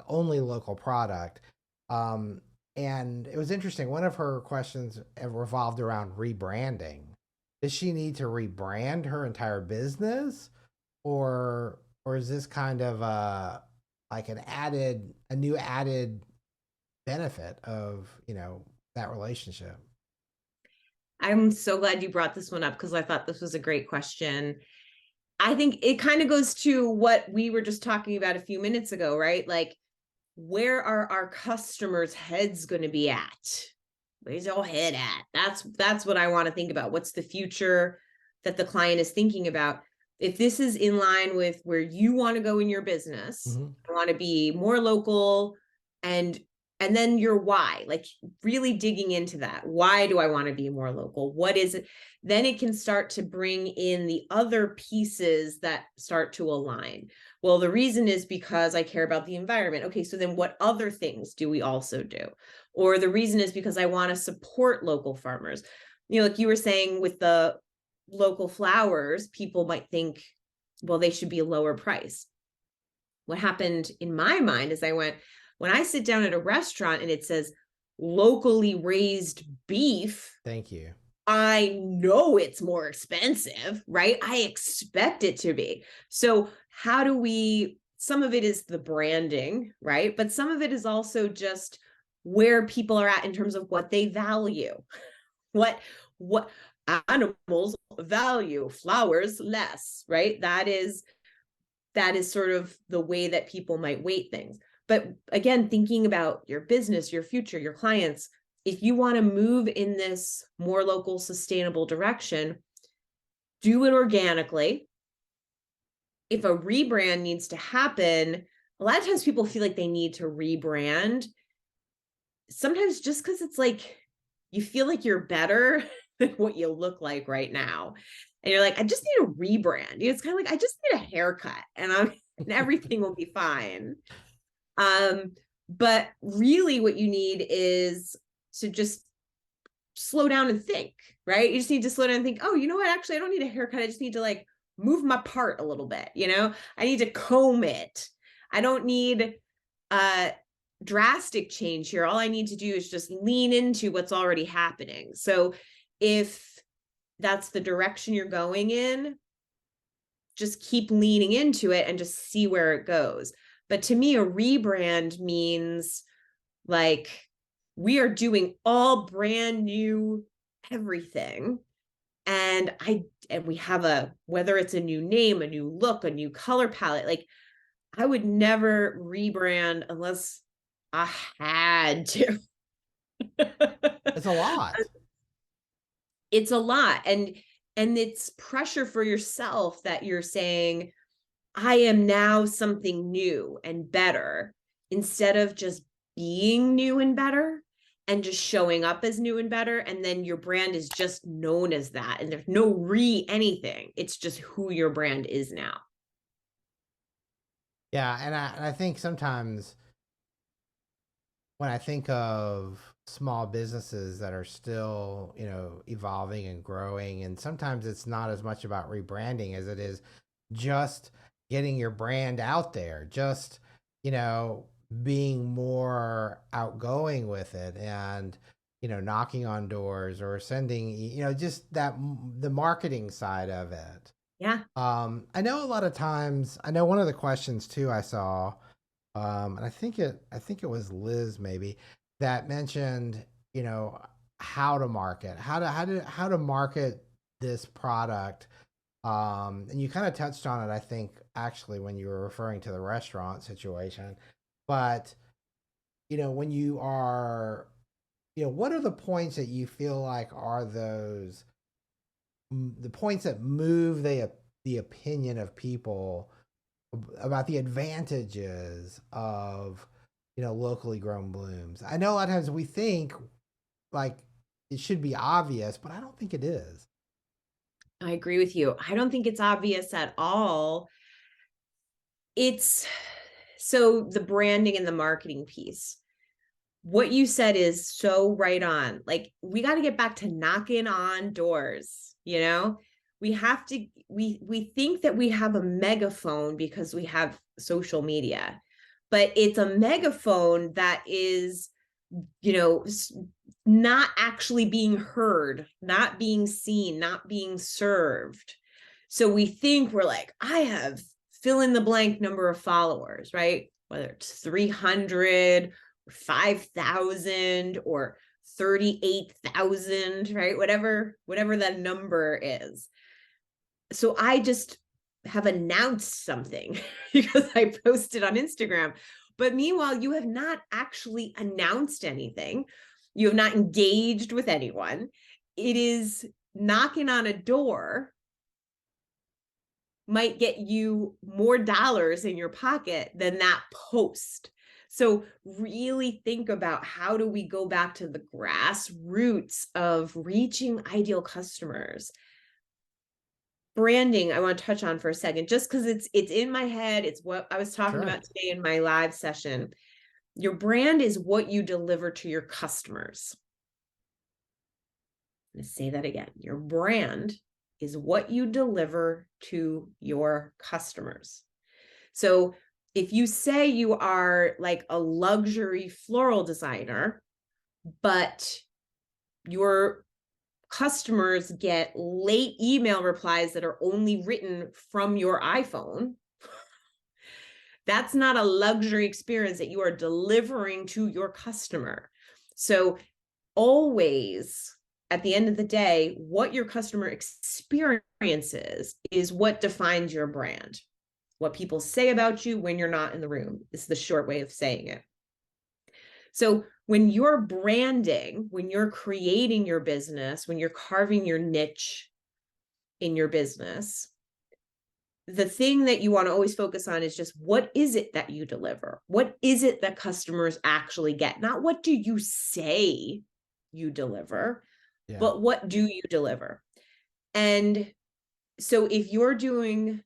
Speaker 1: only local product. And it was interesting. One of her questions revolved around rebranding. Does she need to rebrand her entire business, or is this kind of a new added benefit of that relationship?
Speaker 2: I'm so glad you brought this one up because I thought this was a great question. I think it kind of goes to what we were just talking about a few minutes ago, right? Where are our customers' heads going to be at? Where's your head at? That's what I want to think about. What's the future that the client is thinking about? If this is in line with where you want to go in your business,
Speaker 1: Mm-hmm.
Speaker 2: I want to be more local, and then your why, really digging into that. Why do I want to be more local? What is it? Then it can start to bring in the other pieces that start to align. Well, the reason is because I care about the environment. Okay, so then what other things do we also do? Or the reason is because I want to support local farmers. Like you were saying with the local flowers, people might think, well, they should be a lower price. What happened in my mind is when I sit down at a restaurant and it says locally raised beef,
Speaker 1: Thank you.
Speaker 2: I know it's more expensive, right? I expect it to be. So some of it is the branding, right? But some of it is also just where people are at in terms of what they value. What animals value, flowers less, right? That is sort of the way that people might weight things. But again, thinking about your business, your future, your clients, if you want to move in this more local, sustainable direction, do it organically. If a rebrand needs to happen, a lot of times people feel like they need to rebrand. sometimes just because it's like you feel like you're better than what you look like right now. And you're like, I just need a rebrand. It's kind of like, I just need a haircut and everything will be fine. But really what you need is to just slow down and think, right? You just need to slow down and think, oh, you know what? Actually, I don't need a haircut. I just need to like move my part a little bit, I need to comb it. I don't need drastic change here. All I need to do is just lean into what's already happening. So if that's the direction you're going in, just keep leaning into it and just see where it goes. But to me, a rebrand means like we are doing all brand new everything. And we have whether it's a new name, a new look, a new color palette, like I would never rebrand unless I had to.
Speaker 1: It's a lot.
Speaker 2: It's a lot. And it's pressure for yourself that you're saying, I am now something new and better, instead of just being new and better and just showing up as new and better. And then your brand is just known as that. And there's no anything. It's just who your brand is now.
Speaker 1: Yeah, and I think sometimes when I think of small businesses that are still, evolving and growing, and sometimes it's not as much about rebranding as it is just getting your brand out there, just, being more outgoing with it, and, knocking on doors or sending, just the marketing side of it.
Speaker 2: Yeah.
Speaker 1: I know a lot of times, I know one of the questions too I saw, and I think it was Liz maybe that mentioned, how to market, how to market this product. And you kind of touched on it, I think, actually, when you were referring to the restaurant situation. But, when you are, what are the points that you feel like are the points that move the opinion of people about the advantages of, locally grown blooms? I know a lot of times we think like it should be obvious, but I don't think it is.
Speaker 2: I agree with you. I don't think it's obvious at all. It's so the branding and the marketing piece. What you said is so right on. Like we got to get back to knocking on doors. We have to we think that we have a megaphone because we have social media. But it's a megaphone that is, not actually being heard, not being seen, not being served. So we think we're like, I have fill in the blank number of followers, right? Whether it's 300 or 5,000 or 38,000, right? Whatever that number is. So I just have announced something because I posted on Instagram. But meanwhile, you have not actually announced anything. You have not engaged with anyone. It is knocking on a door might get you more dollars in your pocket than that post. So really think about, how do we go back to the grassroots of reaching ideal customers? Branding, I want to touch on for a second, just because it's in my head. It's what I was talking
Speaker 1: Sure.
Speaker 2: about today in my live session. Your brand is what you deliver to your customers. Let's say that again. Your brand is what you deliver to your customers. So if you say you are like a luxury floral designer, but your customers get late email replies that are only written from your iPhone, that's not a luxury experience that you are delivering to your customer. So always, at the end of the day, what your customer experiences is what defines your brand. What people say about you when you're not in the room is the short way of saying it. So when you're branding, when you're creating your business, when you're carving your niche in your business, the thing that you want to always focus on is just what is it that you deliver? What is it that customers actually get? Not what do you say you deliver,
Speaker 1: Yeah.
Speaker 2: but what do you deliver? And so if you're doing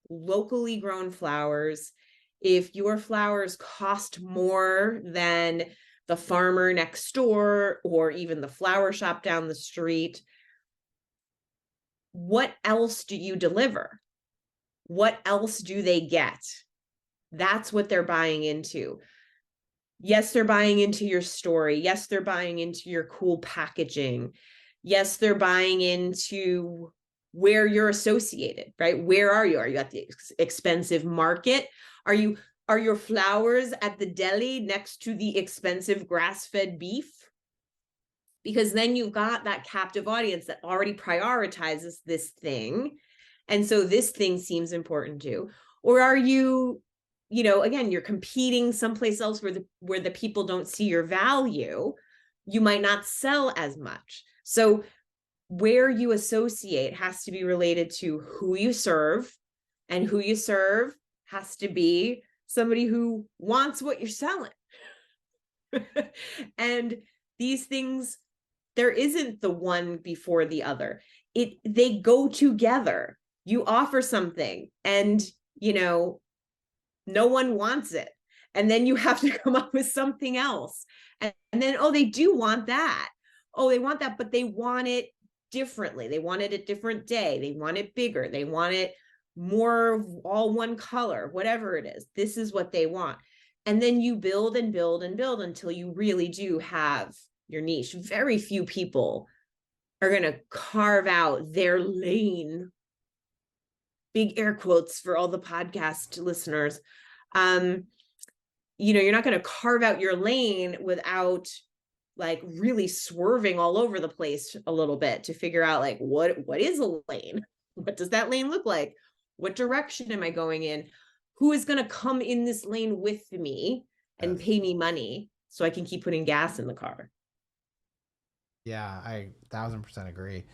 Speaker 2: locally grown flowers, if your flowers cost more than the farmer next door or even the flower shop down the street, what else do you deliver? What else do they get? That's what they're buying into. Yes, they're buying into your story. Yes, they're buying into your cool packaging. Yes, they're buying into where you're associated, right? Where are you? Are you at the expensive market? Are your flowers at the deli next to the expensive grass-fed beef? Because then you've got that captive audience that already prioritizes this thing. And so this thing seems important too. Or are you, again, you're competing someplace else where the people don't see your value, you might not sell as much. So where you associate has to be related to who you serve, and who you serve has to be somebody who wants what you're selling. And these things, there isn't the one before the other. They go together. You offer something and, no one wants it. And then you have to come up with something else. And then, oh, they do want that. Oh, they want that, but they want it differently. They want it a different day. They want it bigger. They want it more all one color, whatever it is. This is what they want. And then you build and build and build until you really do have your niche. Very few people are going to carve out their lane. Big air quotes for all the podcast listeners. You're not going to carve out your lane without like really swerving all over the place a little bit to figure out like what is a lane? What does that lane look like? What direction am I going in? Who is going to come in this lane with me and pay me money so I can keep putting gas in the car?
Speaker 1: Yeah, I 1000% agree.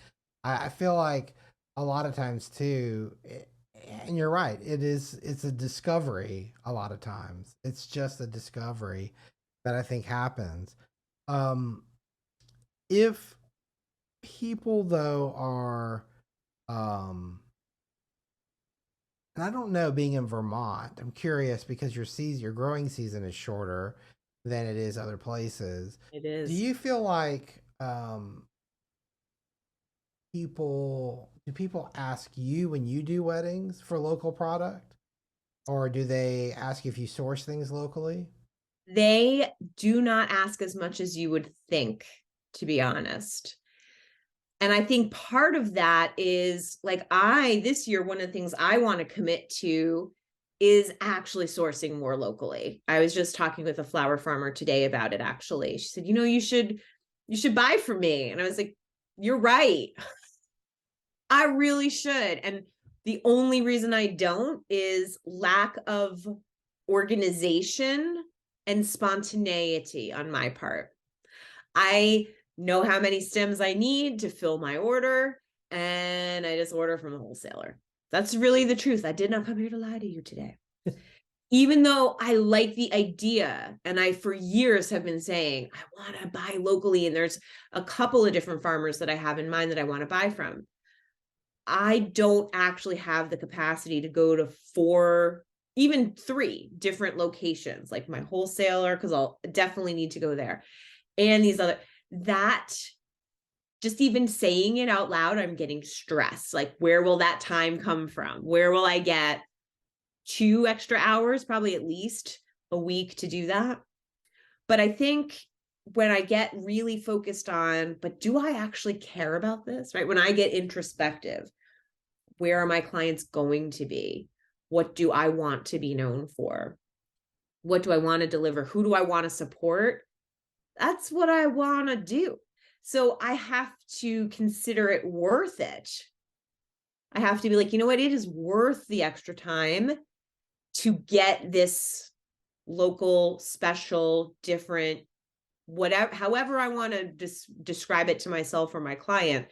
Speaker 1: I feel like a lot of times too, and you're right, it's a discovery a lot of times. It's just a discovery that I think happens. Um, if people though are, and I don't know, being in Vermont, I'm curious because your growing season is shorter than it is other places.
Speaker 2: It
Speaker 1: Do
Speaker 2: is.
Speaker 1: you feel like do people ask you when you do weddings for local product, or do they ask if you source things locally?
Speaker 2: They do not ask as much as you would think, to be honest. And I think part of that is like this year, one of the things I want to commit to is actually sourcing more locally. I was just talking with a flower farmer today about it, actually. She said, you should buy from me. And I was like, you're right. I really should. And the only reason I don't is lack of organization and spontaneity on my part. I know how many stems I need to fill my order, and I just order from a wholesaler. That's really the truth. I did not come here to lie to you today. Even though I like the idea, and I for years have been saying, I want to buy locally, and there's a couple of different farmers that I have in mind that I want to buy from. I don't actually have the capacity to go to 4, even 3 different locations, like my wholesaler, because I'll definitely need to go there. And these other, that just even saying it out loud, I'm getting stressed. Like, where will that time come from? Where will I get 2 extra hours, probably at least a week to do that? But I think when I get really focused on, but do I actually care about this, right? When I get introspective, where are my clients going to be? What do I want to be known for? What do I want to deliver? Who do I want to support? That's what I want to do. So I have to consider it worth it. I have to be like, you know what? It is worth the extra time to get this local, special, different, whatever, however I want to describe it to myself or my client.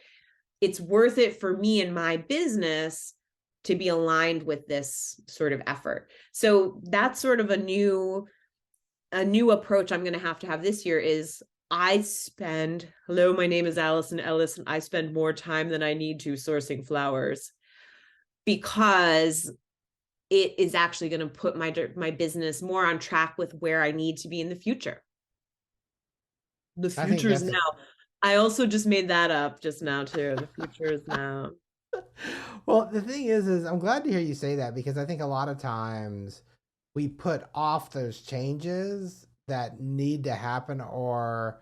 Speaker 2: It's worth it for me and my business to be aligned with this sort of effort. So that's sort of a new approach I'm going to have this year is hello, my name is Alison Ellis, and I spend more time than I need to sourcing flowers, because it is actually going to put my business more on track with where I need to be in the future. The future is now. I also just made that up just now too. The future is now.
Speaker 1: Well, the thing is I'm glad to hear you say that, because I think a lot of times we put off those changes that need to happen, or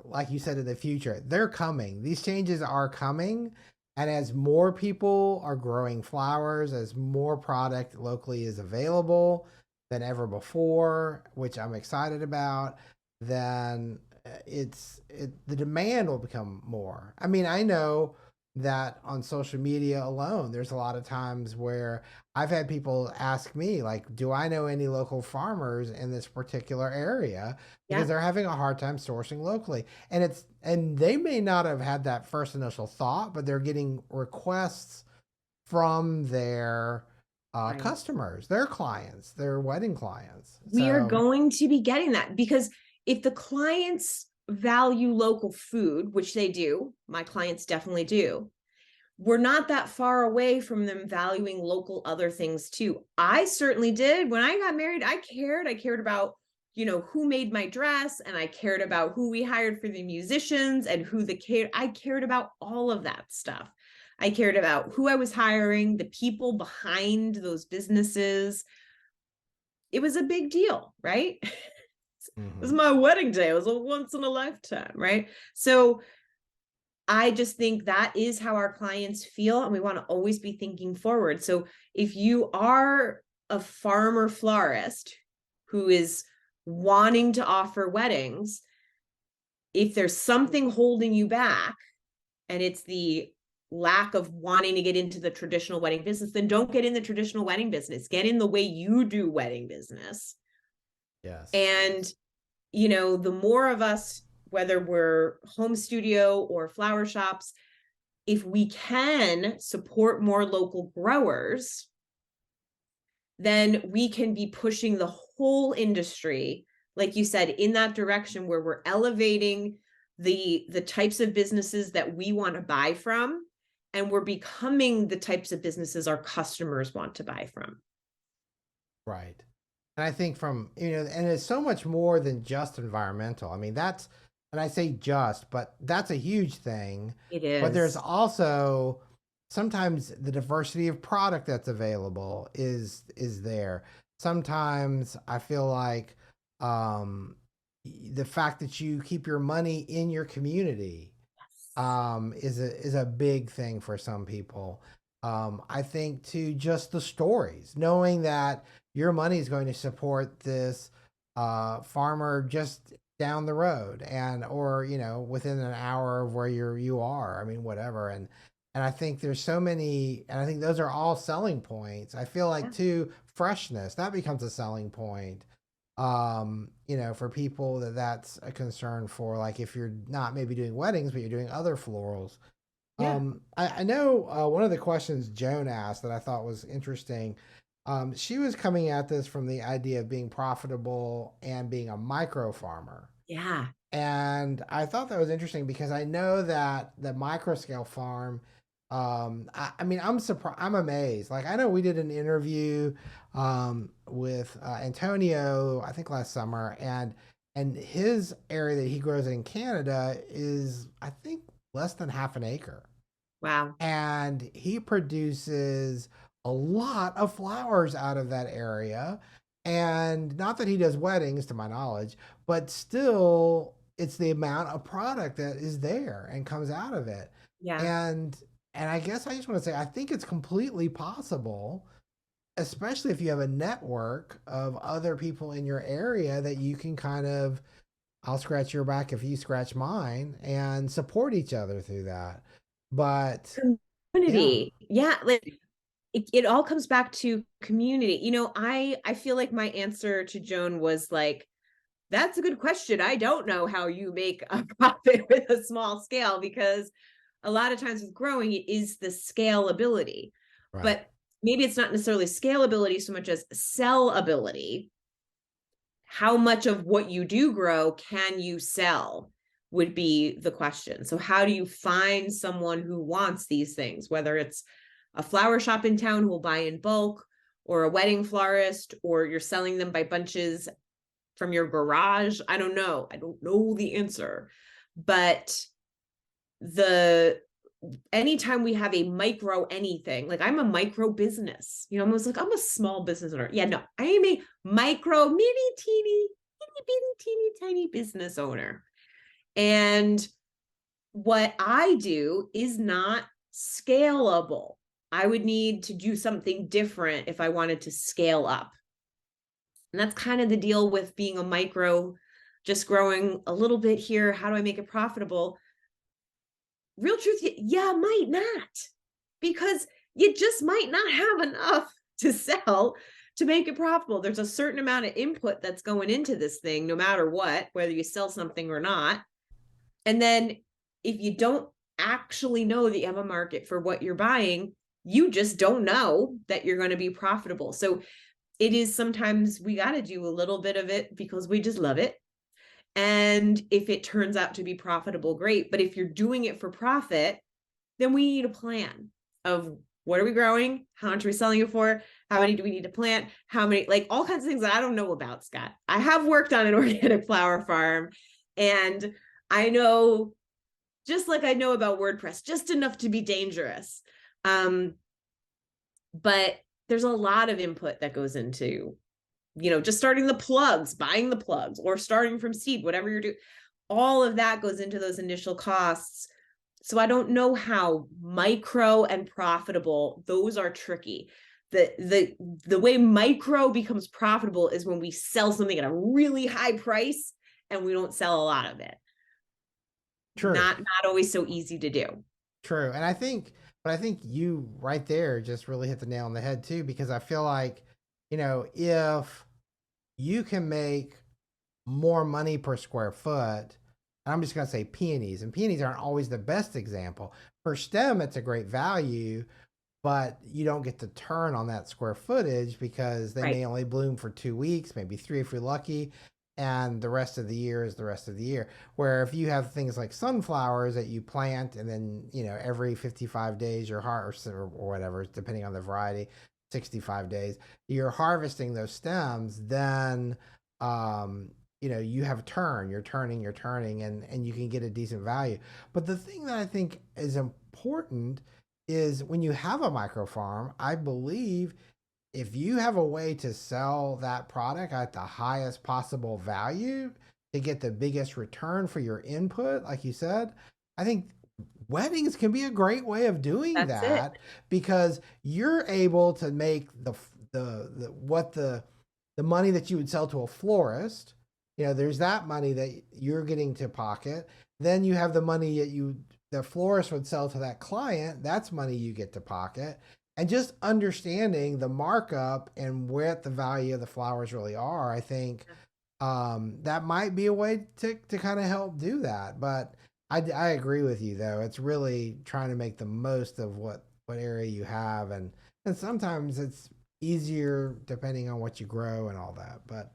Speaker 1: like you said, in the future, they're coming. These changes are coming. And as more people are growing flowers, as more product locally is available than ever before, which I'm excited about, then the demand will become more. I mean, I know that on social media alone, there's a lot of times where I've had people ask me, like, do I know any local farmers in this particular area? Because they're having a hard time sourcing locally. And they may not have had that first initial thought, but they're getting requests from their customers, their clients, their wedding clients.
Speaker 2: We are going to be getting that, because if the clients value local food, which they do, my clients definitely do, we're not that far away from them valuing local other things too. I certainly did. When I got married, I cared about, who made my dress, and I cared about who we hired for the musicians and I cared about all of that stuff. I cared about who I was hiring, the people behind those businesses. It was a big deal, right? It was my wedding day. It was a once in a lifetime, right? So I just think that is how our clients feel, and we want to always be thinking forward. So if you are a farmer florist who is wanting to offer weddings, if there's something holding you back, and it's the lack of wanting to get into the traditional wedding business, then don't get in the traditional wedding business. Get in the way you do wedding business.
Speaker 1: Yes.
Speaker 2: And, the more of us, whether we're home studio or flower shops, if we can support more local growers, then we can be pushing the whole industry, like you said, in that direction where we're elevating the types of businesses that we want to buy from, and we're becoming the types of businesses our customers want to buy from.
Speaker 1: Right. And I think and it's so much more than just environmental. I mean, and I say just, but that's a huge thing.
Speaker 2: It is.
Speaker 1: But there's also sometimes the diversity of product that's available is there. Sometimes I feel like the fact that you keep your money in your community is a big thing for some people. I think too, just the stories, knowing that your money is going to support this farmer just down the road, or within an hour of where you are. I mean, whatever. And I think there's so many, and I think those are all selling points. I feel like too, freshness, that becomes a selling point. For people that's a concern for, like, if you're not maybe doing weddings, but you're doing other florals. I know one of the questions Joan asked that I thought was interesting. She was coming at this from the idea of being profitable and being a micro farmer.
Speaker 2: Yeah.
Speaker 1: And I thought that was interesting, because I know that the micro scale farm, I mean, I'm surprised, I'm amazed. Like, I know we did an interview with Antonio, I think last summer, and his area that he grows in Canada is, I think, less than half an acre.
Speaker 2: Wow.
Speaker 1: And he produces a lot of flowers out of that area. And not that he does weddings, to my knowledge, but still, it's the amount of product that is there and comes out of it.
Speaker 2: Yeah.
Speaker 1: And I guess I just want to say, I think it's completely possible, especially if you have a network of other people in your area, that you can kind of, I'll scratch your back if you scratch mine, and support each other through that. But
Speaker 2: community, yeah, like it all comes back to community. I feel like my answer to Joan was like, that's a good question. I don't know how you make a profit with a small scale, because a lot of times with growing, it is the scalability.
Speaker 1: Right.
Speaker 2: But maybe it's not necessarily scalability so much as sellability. How much of what you do grow can you sell would be the question. So how do you find someone who wants these things, whether it's a flower shop in town who will buy in bulk, or a wedding florist, or you're selling them by bunches from your garage? I don't know. I don't know the answer. But the anytime we have a micro anything, like I'm a micro business, you know, almost like I'm a small business owner. Yeah, no, I am a micro, mini, teeny, itty bitty, teeny, tiny business owner. And what I do is not scalable. I would need to do something different if I wanted to scale up. And that's kind of the deal with being a micro, just growing a little bit here. How do I make it profitable? Real truth, yeah, might not, because you just might not have enough to sell to make it profitable. There's a certain amount of input that's going into this thing, no matter what, whether you sell something or not. And then if you don't actually know that you have a market for what you're buying, you just don't know that you're going to be profitable. So it is sometimes we got to do a little bit of it because we just love it. And if it turns out to be profitable, great. But if you're doing it for profit, then we need a plan of what are we growing? How much are we selling it for? How many do we need to plant? How many, like all kinds of things that I don't know about, Scott. I have worked on an organic flower farm, and I know, just like I know about WordPress, just enough to be dangerous. But there's a lot of input that goes into, you know, just starting the plugs, buying the plugs, or starting from seed, whatever you're doing. All of that goes into those initial costs. So I don't know how micro and profitable, those are tricky. The way micro becomes profitable is when we sell something at a really high price and we don't sell a lot of it.
Speaker 1: True.
Speaker 2: Not always so easy to do.
Speaker 1: True. And but I think you right there just really hit the nail on the head too, because I feel like, if you can make more money per square foot, I'm just going to say peonies, and peonies aren't always the best example. Per stem, it's a great value, but you don't get to turn on that square footage because they
Speaker 2: Right.
Speaker 1: may only bloom for 2 weeks, maybe 3 if you're lucky. And the rest of the year is the rest of the year. Where if you have things like sunflowers that you plant and then, every 55 days you're or whatever, depending on the variety, 65 days, you're harvesting those stems, then, you have a turn, you're turning, and you can get a decent value. But the thing that I think is important is when you have a micro farm, I believe if you have a way to sell that product at the highest possible value to get the biggest return for your input, like you said, I think weddings can be a great way of doing
Speaker 2: That's it.
Speaker 1: that, because you're able to make the money that you would sell to a florist. There's that money that you're getting to pocket. Then you have the money that the florist would sell to that client. That's money you get to pocket. And just understanding the markup and what the value of the flowers really are, I think that might be a way to kind of help do that. But I agree with you, though. It's really trying to make the most of what area you have, and sometimes it's easier depending on what you grow and all that. But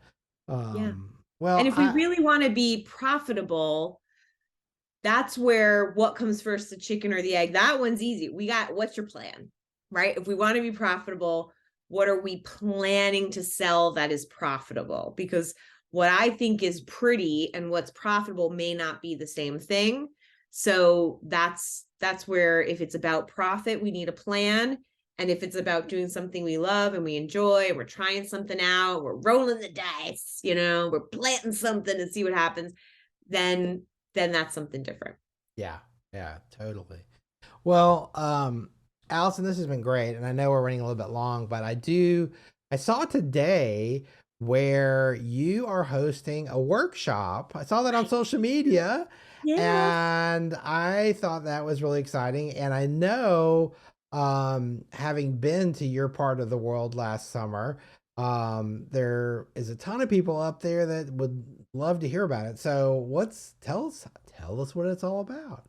Speaker 2: Yeah.
Speaker 1: well,
Speaker 2: And if we really want to be profitable, that's where what comes first, the chicken or the egg? That one's easy. What's your plan, right? If we want to be profitable, what are we planning to sell that is profitable? Because what I think is pretty and what's profitable may not be the same thing. So that's where, if it's about profit, we need a plan. And if it's about doing something we love and we enjoy, and we're trying something out, we're rolling the dice, we're planting something and see what happens, then that's something different.
Speaker 1: yeah, totally. Well, Allison, this has been great, and I know we're running a little bit long, but I saw today where you are hosting a workshop. I saw that on social media,
Speaker 2: Yeah.
Speaker 1: and I thought that was really exciting. And I know, having been to your part of the world last summer, there is a ton of people up there that would love to hear about it. So tell Tell us what it's all about.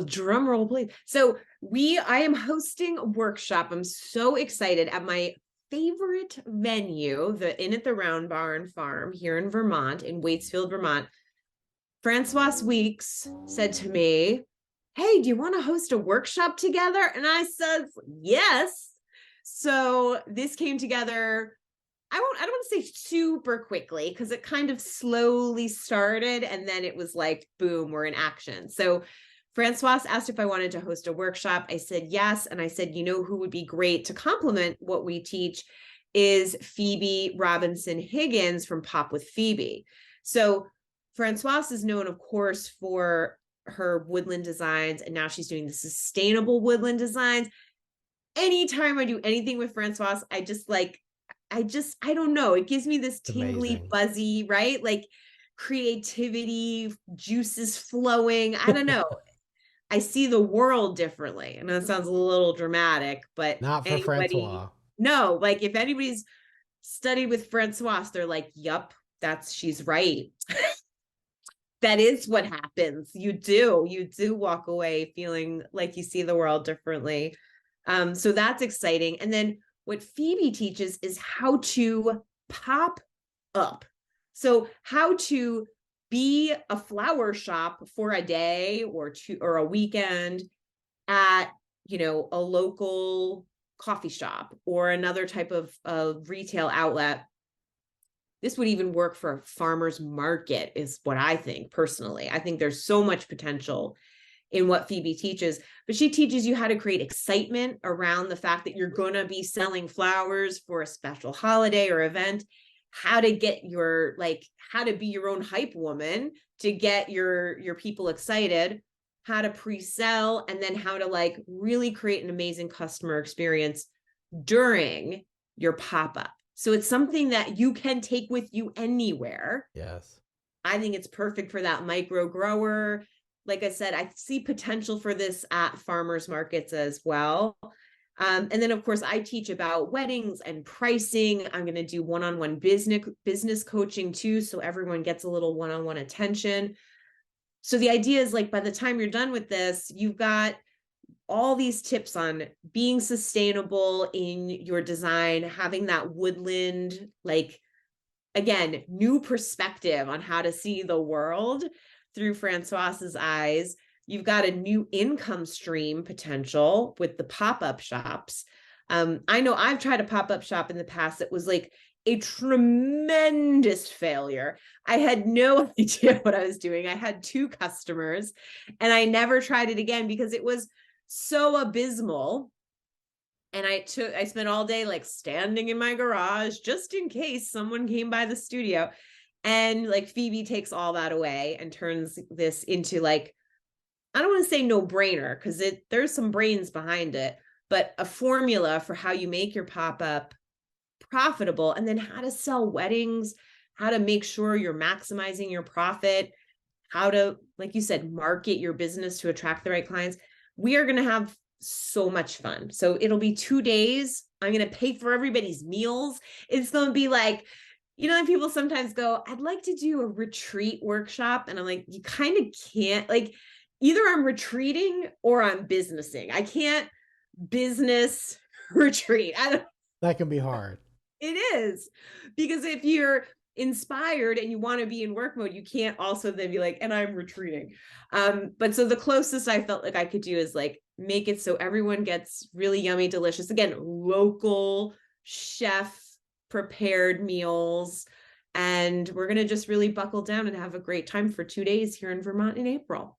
Speaker 2: Drum roll, please. So I am hosting a workshop. I'm so excited at my favorite venue, the Inn at the Round Barn Farm here in Vermont, in Waitsfield, Vermont. Francoise Weeks said to me, "Hey, do you want to host a workshop together?" And I said, "Yes." So this came together. I don't want to say super quickly because it kind of slowly started and then it was like, boom, we're in action. So Francoise asked if I wanted to host a workshop. I said yes. And I said, you know, who would be great to complement what we teach is Phoebe Robinson Higgins from Pop with Phoebe. So Francoise is known, of course, for her woodland designs, and now she's doing the sustainable woodland designs. Anytime I do anything with Francoise, I don't know, it gives me this
Speaker 1: It's
Speaker 2: tingly,
Speaker 1: amazing.
Speaker 2: buzzy, right? Like creativity, juices flowing. I don't know. I see the world differently. And that sounds a little dramatic, but
Speaker 1: Not for Francois.
Speaker 2: no, like if anybody's studied with Francoise, they're like, yup, she's right. That is what happens. You do walk away feeling like you see the world differently. So that's exciting. And then what Phoebe teaches is how to pop up. So how to be a flower shop for a day or two or a weekend at, a local coffee shop or another type of retail outlet. This would even work for a farmer's market, is what I think personally. I think there's so much potential in what Phoebe teaches, but she teaches you how to create excitement around the fact that you're going to be selling flowers for a special holiday or event, how to get how to be your own hype woman to get your people excited, how to pre-sell, and then how to really create an amazing customer experience during your pop-up. So it's something that you can take with you anywhere.
Speaker 1: Yes.
Speaker 2: I think it's perfect for that micro grower. Like I said, I see potential for this at farmers markets as well. And then, of course, I teach about weddings and pricing. I'm going to do one-on-one business coaching too, so everyone gets a little one-on-one attention. So the idea is by the time you're done with this, you've got all these tips on being sustainable in your design, having that woodland, again, new perspective on how to see the world through Francoise's eyes. You've got a new income stream potential with the pop-up shops. I know I've tried a pop-up shop in the past that was a tremendous failure. I had no idea what I was doing. I had 2 customers and I never tried it again because it was so abysmal. And I spent all day standing in my garage just in case someone came by the studio. And Phoebe takes all that away and turns this into I don't want to say no brainer because there's some brains behind it, but a formula for how you make your pop-up profitable, and then how to sell weddings, how to make sure you're maximizing your profit, how to, like you said, market your business to attract the right clients. We are going to have so much fun. So it'll be 2 days. I'm going to pay for everybody's meals. It's going to be people sometimes go, I'd like to do a retreat workshop. And I'm like, you kind of can't, either I'm retreating or I'm businessing. I can't business retreat.
Speaker 1: That can be hard.
Speaker 2: It is, because if you're inspired and you want to be in work mode, you can't also then be and I'm retreating. But so the closest I felt like I could do is make it so everyone gets really yummy, delicious, again, local chef prepared meals. And we're going to just really buckle down and have a great time for 2 days here in Vermont in April.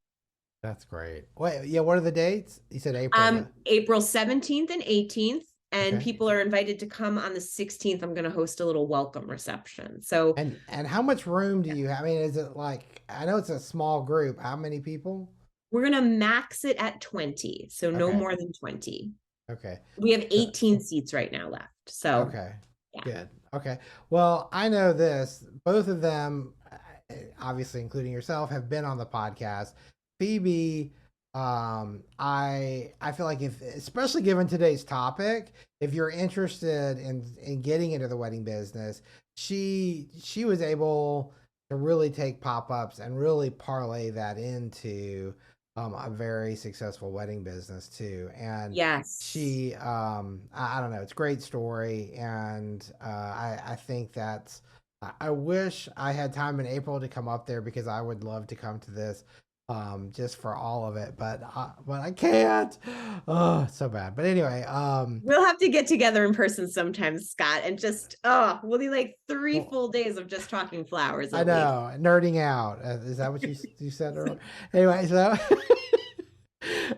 Speaker 1: That's great. Wait, yeah, what are the dates? You said April. Yeah.
Speaker 2: April 17th and 18th. And
Speaker 1: Okay.
Speaker 2: people are invited to come on the 16th. I'm going to host a little welcome reception. So,
Speaker 1: And how much room do you have? I mean, is it I know it's a small group. How many people?
Speaker 2: we're going to max it at 20. So no
Speaker 1: Okay.
Speaker 2: more than 20.
Speaker 1: Okay.
Speaker 2: We have
Speaker 1: So,
Speaker 2: 18 seats right now left. So
Speaker 1: okay.
Speaker 2: yeah.
Speaker 1: Good. Okay. Well, I know this. Both of them, obviously including yourself, have been on the podcast. Phoebe, I feel like if, especially given today's topic, if you're interested in getting into the wedding business, she was able to really take pop-ups and really parlay that into a very successful wedding business too. And
Speaker 2: Yes.
Speaker 1: she, I don't know, it's a great story. And I think that's, I wish I had time in April to come up there because I would love to come to this just for all of it, but I can't. Oh, it's so bad. But anyway,
Speaker 2: We'll have to get together in person sometime, Scott, and just we'll do like 3
Speaker 1: well,
Speaker 2: full days of just talking flowers
Speaker 1: I
Speaker 2: at least.
Speaker 1: know, nerding out. Is that what you said earlier? Anyway, so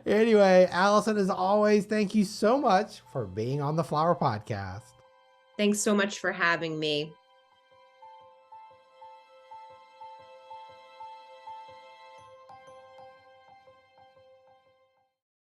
Speaker 1: anyway, Allison, as always, thank you so much for being on the Flower Podcast.
Speaker 2: Thanks so much for having me.